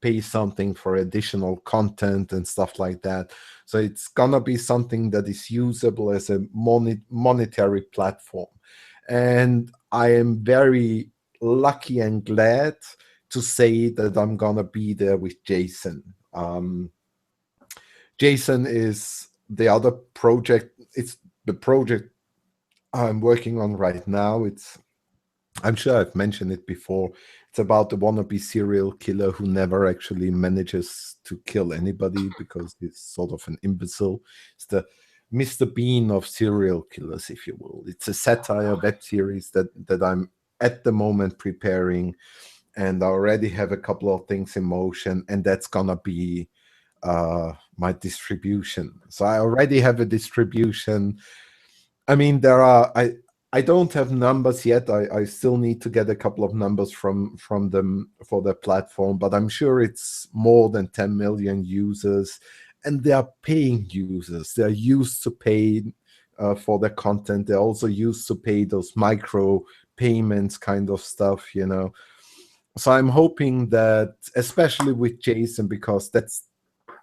pay something for additional content and stuff like that. So it's gonna be something that is usable as a monetary platform. And I am very lucky and glad to say that I'm gonna be there with Jason. Jason is the other project. It's the project I'm working on right now. I'm sure I've mentioned it before. It's about the wannabe serial killer who never actually manages to kill anybody because he's sort of an imbecile. It's the Mr. Bean of serial killers, if you will. It's a satire web series that I'm at the moment preparing, and I already have a couple of things in motion, and that's gonna be my distribution. So I already have a distribution. I mean, I don't have numbers yet. I still need to get a couple of numbers from them for the platform, but I'm sure it's more than 10 million users, and they are paying users. They're used to pay for their content. They're also used to pay those micro payments kind of stuff, So I'm hoping that, especially with Jason, because that's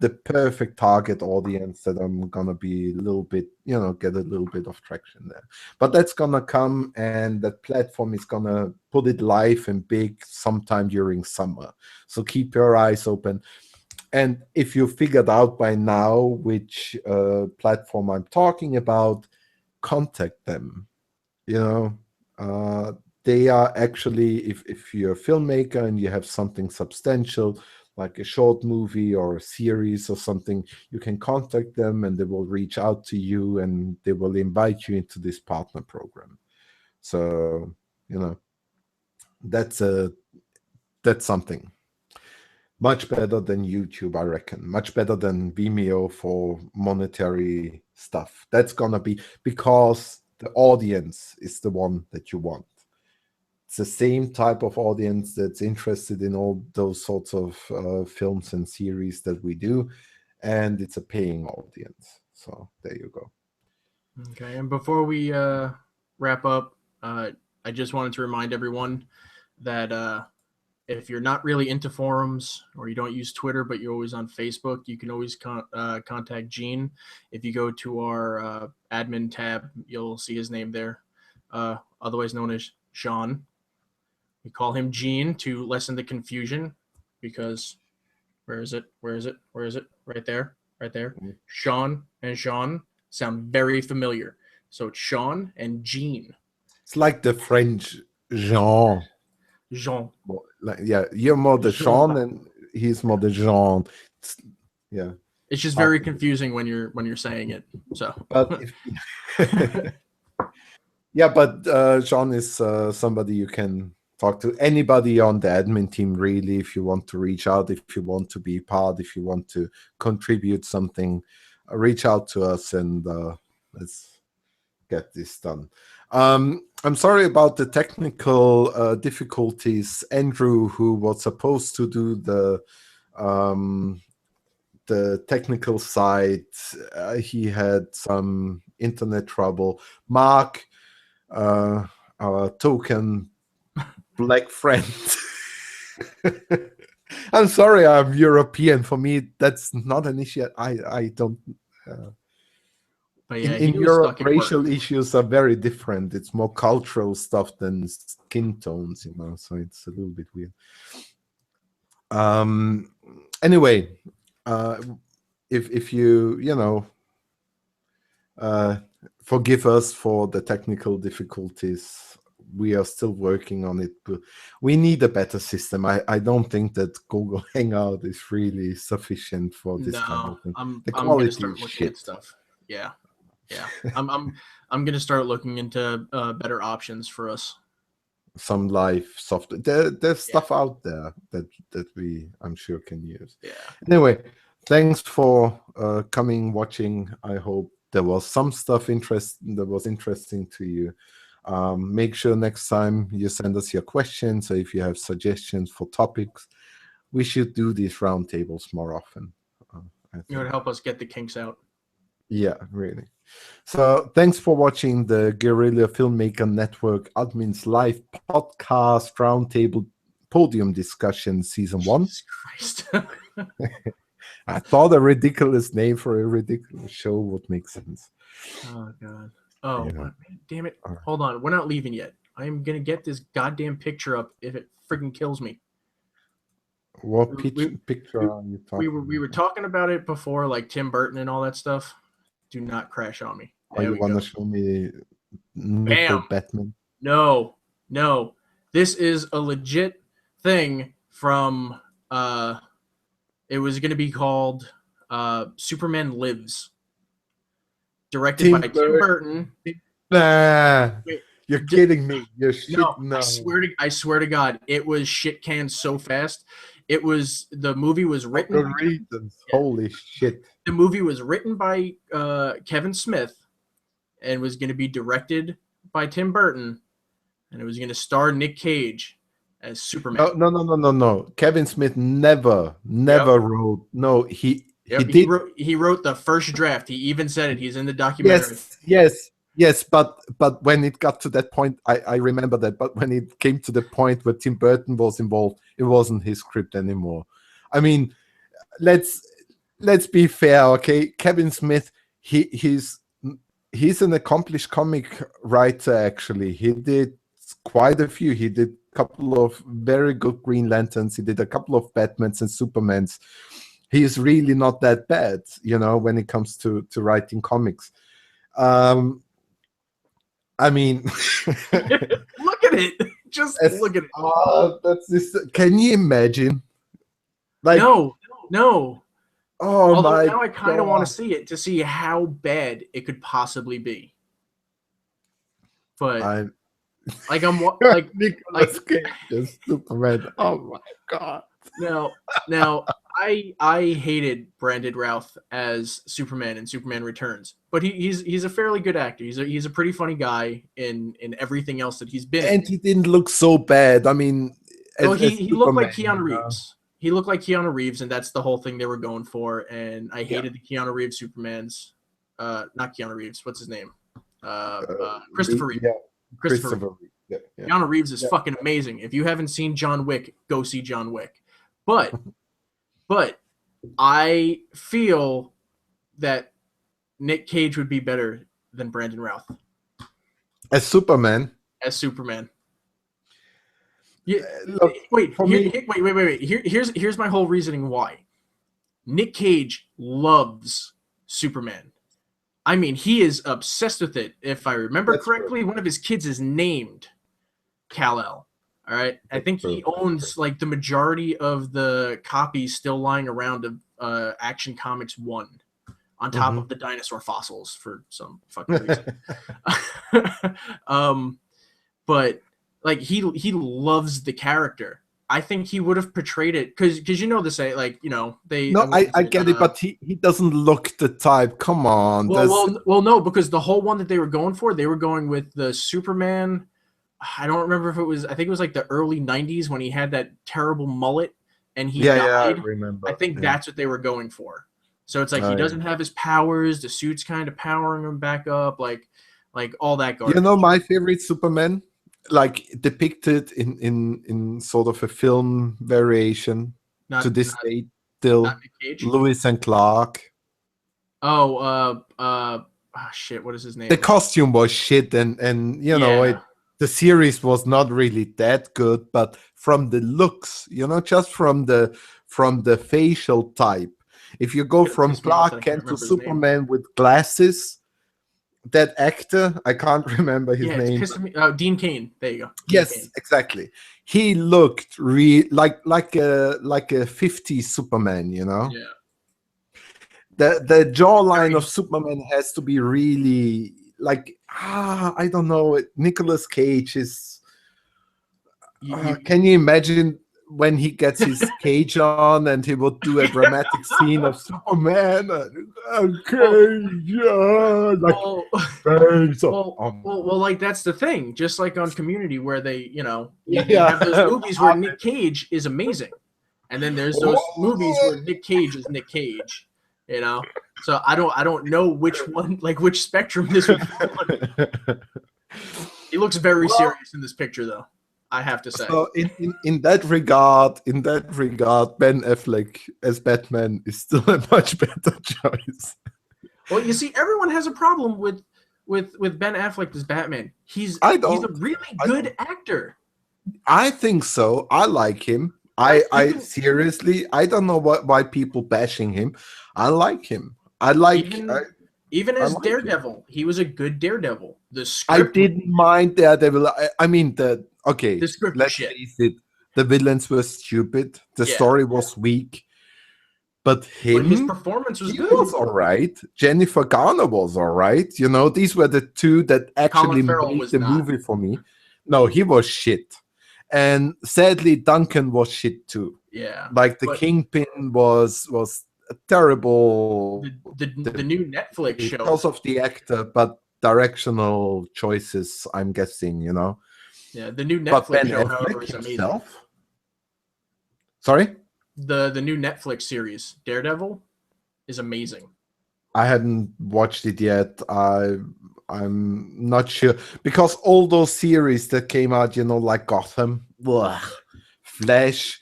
the perfect target audience, that I'm gonna be a little bit, get a little bit of traction there. But that's gonna come, and that platform is gonna put it live and big sometime during summer. So keep your eyes open. And if you figured out by now which platform I'm talking about, contact them. They are actually, if you're a filmmaker and you have something substantial, like a short movie or a series or something, you can contact them and they will reach out to you and they will invite you into this partner program. So, that's something much better than YouTube, I reckon. Much better than Vimeo for monetary stuff. That's gonna be because the audience is the one that you want. It's the same type of audience that's interested in all those sorts of films and series that we do, and it's a paying audience. So there you go. Okay, and before we wrap up, I just wanted to remind everyone that if you're not really into forums or you don't use Twitter, but you're always on Facebook, you can always contact Gene. If you go to our admin tab, you'll see his name there, otherwise known as Sean. We call him Gene to lessen the confusion because where is it? Right there. Sean and Jean sound very familiar. So it's Sean and Gene. It's like the French Jean. Jean. Like, yeah, you're more the Sean and he's more the Jean. Yeah. It's just very confusing when you're saying it. So. But yeah, but Jean is somebody you can talk to. Anybody on the admin team, really, if you want to reach out, if you want to be part, if you want to contribute something, reach out to us and let's get this done. I'm sorry about the technical difficulties. Andrew, who was supposed to do the technical side, he had some internet trouble. Mark, our token black friend. I'm sorry, I'm European. For me, that's not an issue. I don't. But yeah, in Europe, racial issues are very different. It's more cultural stuff than skin tones, so it's a little bit weird. Anyway, if you forgive us for the technical difficulties, we are still working on it. But we need a better system. I don't think that Google Hangout is really sufficient for this kind of thing. The quality is shit. At stuff. Yeah. I'm gonna start looking into better options for us. Some live software. There's stuff out there that we, I'm sure, can use. Yeah. Anyway, thanks for coming, watching. I hope there was some stuff that was interesting to you. Make sure next time you send us your questions, or if you have suggestions for topics. We should do these roundtables more often. It would help us get the kinks out. Yeah, really. So thanks for watching the Guerrilla Filmmaker Network Admins Live Podcast Roundtable Podium Discussion Season 1. Jesus Christ. I thought a ridiculous name for a ridiculous show would make sense. Oh, God. Oh, man, damn it. Right. Hold on. We're not leaving yet. I am going to get this goddamn picture up if it freaking kills me. What picture are you talking about? We were talking about it before, like Tim Burton and all that stuff. Do not crash on me. Oh, you want to show me nipple Batman? No. This is a legit thing from it was going to be called Superman Lives. Directed by Tim Burton. Nah. You're kidding me. You're shit. No. I swear to God, it was shit canned so fast. The movie was written. Holy shit. The movie was written by Kevin Smith and was going to be directed by Tim Burton, and it was going to star Nick Cage as Superman. No. Kevin Smith never wrote. No, he did. He wrote the first draft. He even said it. He's in the documentary. Yes, but when it got to that point, I remember that. But when it came to the point where Tim Burton was involved, it wasn't his script anymore. I mean, let's be fair, okay? Kevin Smith, he's an accomplished comic writer. Actually, he did quite a few. He did a couple of very good Green Lanterns. He did a couple of Batmans and Supermans. He is really not that bad, when it comes to writing comics. I mean, look at it. Just look at it. That's this. Can you imagine? Like, no. oh Although my now I kind of want God. to see it to see how bad it could possibly be. But I'm like like Nicolas Cage as Superman. Oh my God. now I hated Brandon Routh as Superman in Superman Returns, but he's a fairly good actor. He's a pretty funny guy in everything else that he's been in. And he didn't look so bad. I mean, Well, as he looked like Superman, Keanu you know? Reeves. He looked like Keanu Reeves, and that's the whole thing they were going for. And I hated the Keanu Reeves Supermans. Not Keanu Reeves. What's his name? Christopher Reeve. Yeah, Christopher Reeve. Reeve. Yeah. Keanu Reeves is fucking amazing. If you haven't seen John Wick, go see John Wick. But I feel that Nick Cage would be better than Brandon Routh As Superman. as Superman. Yeah, Look, wait. for me- Wait. Here's my whole reasoning why. Nick Cage loves Superman. I mean, he is obsessed with it. If I remember That's correctly, one of his kids is named Kal-El. All right, I think he owns like the majority of the copies still lying around of Action Comics 1, on top of the dinosaur fossils for some fucking reason. But like he loves the character. I think he would have portrayed it because you know the say like you know they. No, I get it, but he doesn't look the type. Come on. Well, no, because the whole one that they were going for, they were going with the Superman. I don't remember if it was. I think it was like the early '90s when he had that terrible mullet and he died. I remember. I think that's what they were going for. So it's like he doesn't have his powers. The suit's kind of powering him back up, like all that garbage. You know, my favorite Superman, like depicted in sort of a film variation to this day, still not Nick Cage? Lewis and Clark. Shit, what is his name? The costume was shit, and you know the series was not really that good, but from the looks, you know, just from the facial type. If you go from Clark Kent to Superman with glasses, that actor, I can't remember his name. Dean Cain. There you go. Yes, exactly. He looked like a 50s Superman, you know? Yeah. The jawline of Superman has to be really like I don't know. Nicolas Cage is. Can you imagine when he gets his cage on and he would do a dramatic scene of Superman? Well, like that's the thing. Just like on Community, where they, you know, you have those movies where Nick Cage is amazing, and then there's those movies where Nick Cage is Nick Cage. You know, so I don't know which one, like which spectrum this would fall on. He looks very serious in this picture, though. I have to say. So in that regard, Ben Affleck as Batman is still a much better choice. Well, you see, everyone has a problem with Ben Affleck as Batman. He's a really good actor. I think so. I like him. I seriously, I don't know why people bashing him. I like him. Even as Daredevil, he was a good Daredevil. I didn't mind Daredevil. I mean the script. Let's face it. The villains were stupid. The story was weak. But his performance was good. He was all right. Jennifer Garner was all right. You know, these were the two that actually made the movie for me. No, he was shit. And sadly, Duncan was shit too. Yeah. Like the Kingpin was a terrible. The new Netflix show. Because of the actor, but directional choices, I'm guessing, you know. Yeah, the new Netflix show, however, is amazing. Sorry? The new Netflix series, Daredevil, is amazing. I hadn't watched it yet. I'm not sure because all those series that came out, you know, like Gotham, Flash,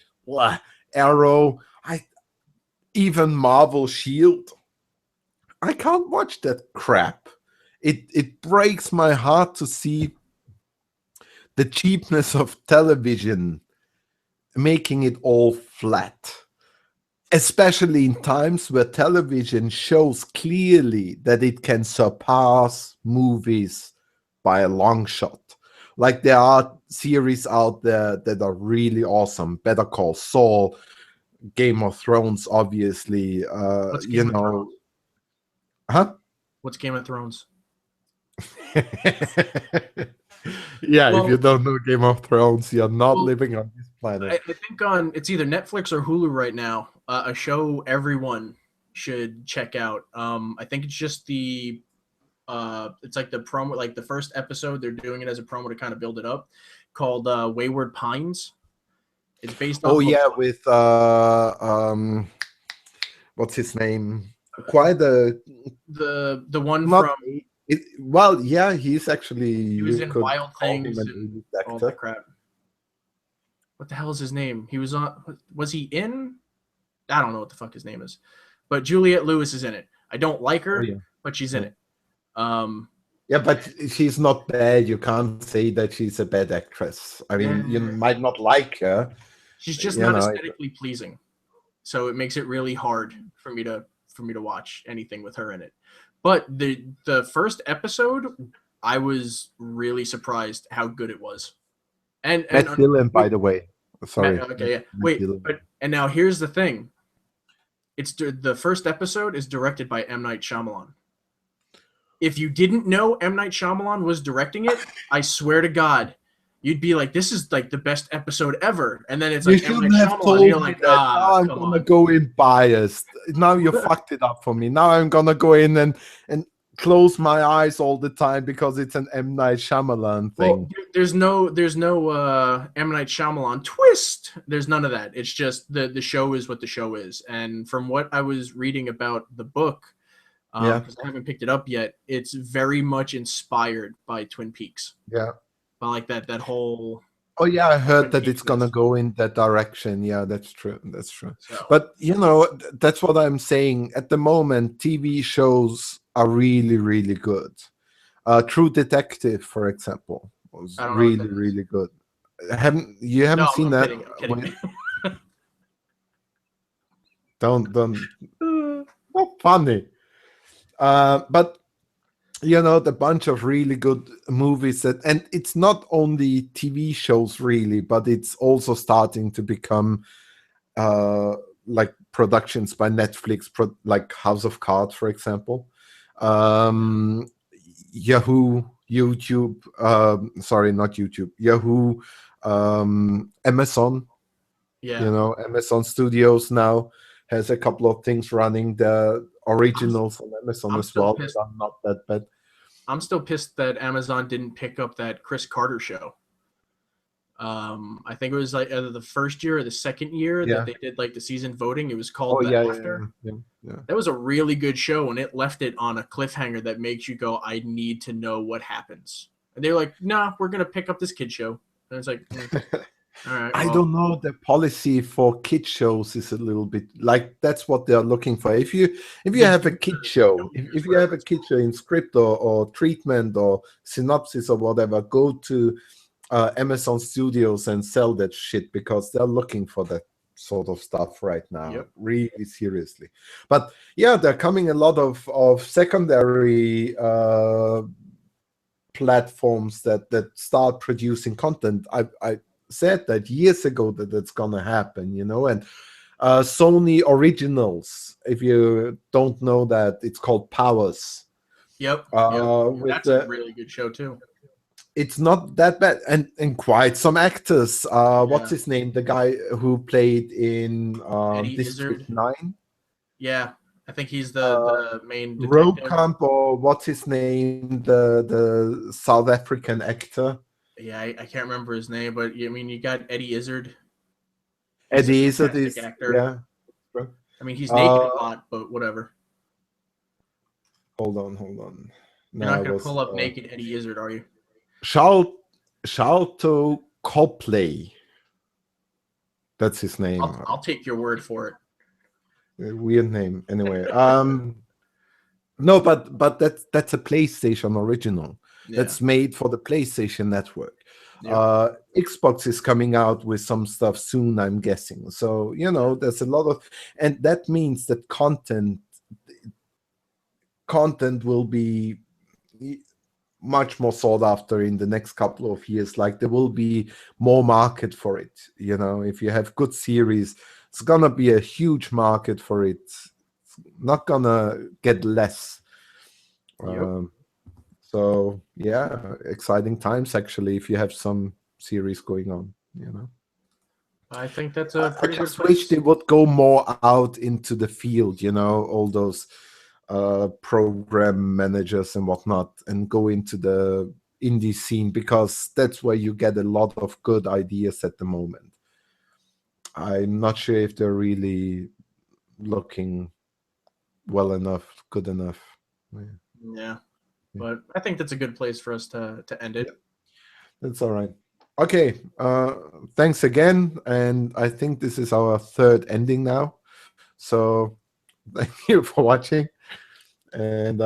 Arrow, even Marvel Shield, I can't watch that crap. It breaks my heart to see the cheapness of television making it all flat. Especially in times where television shows clearly that it can surpass movies by a long shot. Like there are series out there that are really awesome. Better Call Saul, Game of Thrones, obviously. What's You Game of know, Thrones? huh? What's Game of Thrones? Yeah, if you Well, don't know Game of Thrones, you're not well, living on this planet. I think on it's either Netflix or Hulu right now. A show everyone should check out. I think it's just it's like the promo, like the first episode. They're doing it as a promo to kind of build it up, called Wayward Pines. It's based Oh off of yeah, with what's his name? Quite a the one not. from Well, yeah, he's actually he was you in could Wild call him Things an and 80s all that actor. crap. What the hell is his name? He was on. Was he in? I don't know what the fuck his name is, but Juliette Lewis is in it. I don't like Oh her, yeah. but she's in Yeah. it. Um, Yeah, but she's not bad. You can't say that she's a bad actress. I mean, you might not like her. she's just You not know, aesthetically pleasing, so it makes it really hard for me to watch anything with her in it. But the first episode, I was really surprised how good it was. And Matt Dillon, by wait, the way. Sorry. okay, yeah. Matt Wait, Dillon. but and now here's the thing. It's the first episode is directed by M. Night Shyamalan. If you didn't know M. Night Shyamalan was directing it, I swear to God, you'd be like, "This is like the best episode ever." And then it's You like M. Night shouldn't have Shyamalan, told and you're me like, that. Now I'm come gonna on. go in biased. Now you fucked it up for me. Now I'm gonna go in and close my eyes all the time because it's an M. Night Shyamalan thing. Well, there's no M. Night Shyamalan twist. There's none of that. It's just the show is what the show is. And from what I was reading about the book, because I haven't picked it up yet, it's very much inspired by Twin Peaks. Yeah. By like that whole. Oh yeah, I heard Twin that it's Peaks gonna is. go in that direction. Yeah, that's true. That's true. So. But you know, that's what I'm saying. At the moment, TV shows are really, really good. True Detective, for example, was I don't know what really, that is. really good. You haven't No, seen I'm that? kidding. I'm kidding. Don't. Not funny. But you know, the bunch of really good movies and it's not only TV shows really, but it's also starting to become like productions by Netflix, like House of Cards, for example. Yahoo, YouTube, sorry, not YouTube, Yahoo, Amazon. Yeah. You know, Amazon Studios now has a couple of things running. The originals on Amazon I'm as still well pissed. that are not that bad. I'm still pissed that Amazon didn't pick up that Chris Carter show. I think it was like either the first year or the second year that they did like the season voting. It was called The After. Yeah. That was a really good show, and it left it on a cliffhanger that makes you go, "I need to know what happens." And they're like, "Nah, we're gonna pick up this kid show." And it's like, all right. I don't know. The policy for kid shows is a little bit like that's what they're looking for. If you have a kid show, if you have a kid show in script or treatment or synopsis or whatever, go to Amazon Studios and sell that shit because they're looking for that sort of stuff right now, really seriously. But yeah, there are coming a lot of secondary platforms that start producing content. I said that years ago that that's gonna happen, you know, and Sony Originals, if you don't know that, it's called Powers. Yep. That's a really good show too. It's not that bad, and quite some actors. What's his name? The guy who played in District 9. Yeah, I think he's the main detective. Rokamp, or what's his name? The South African actor. Yeah, I can't remember his name, but I mean, you got Eddie Izzard. Eddie Izzard is actor. Yeah. I mean, he's naked a lot, but whatever. Hold on. You're not gonna pull up naked Eddie Izzard, are you? Sharlto Copley. That's his name. I'll take your word for it. Weird name, anyway. No, but that's a PlayStation original. Yeah. That's made for the PlayStation Network. Yeah. Xbox is coming out with some stuff soon, I'm guessing. So, you know, there's a lot of, and that means that content will be much more sought after in the next couple of years. Like there will be more market for it. You know, if you have good series, it's gonna be a huge market for it. It's not gonna get less. Yep. So yeah, exciting times actually. If you have some series going on, you know. I think that's a I pretty good just wish place. they would go more out into the field, you know, all those program managers and whatnot, and go into the indie scene, because that's where you get a lot of good ideas at the moment. I'm not sure if they're really looking well enough, good enough. Yeah. Yeah. But I think that's a good place for us to end it. That's all right. Okay. Thanks again. And I think this is our third ending now. So thank you for watching. And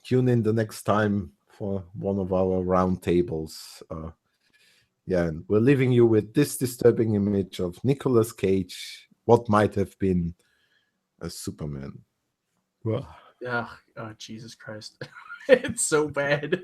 tune in the next time for one of our roundtables. Yeah, and we're leaving you with this disturbing image of Nicolas Cage, what might have been a Superman. Well, Ugh, oh, Jesus Christ. It's so bad.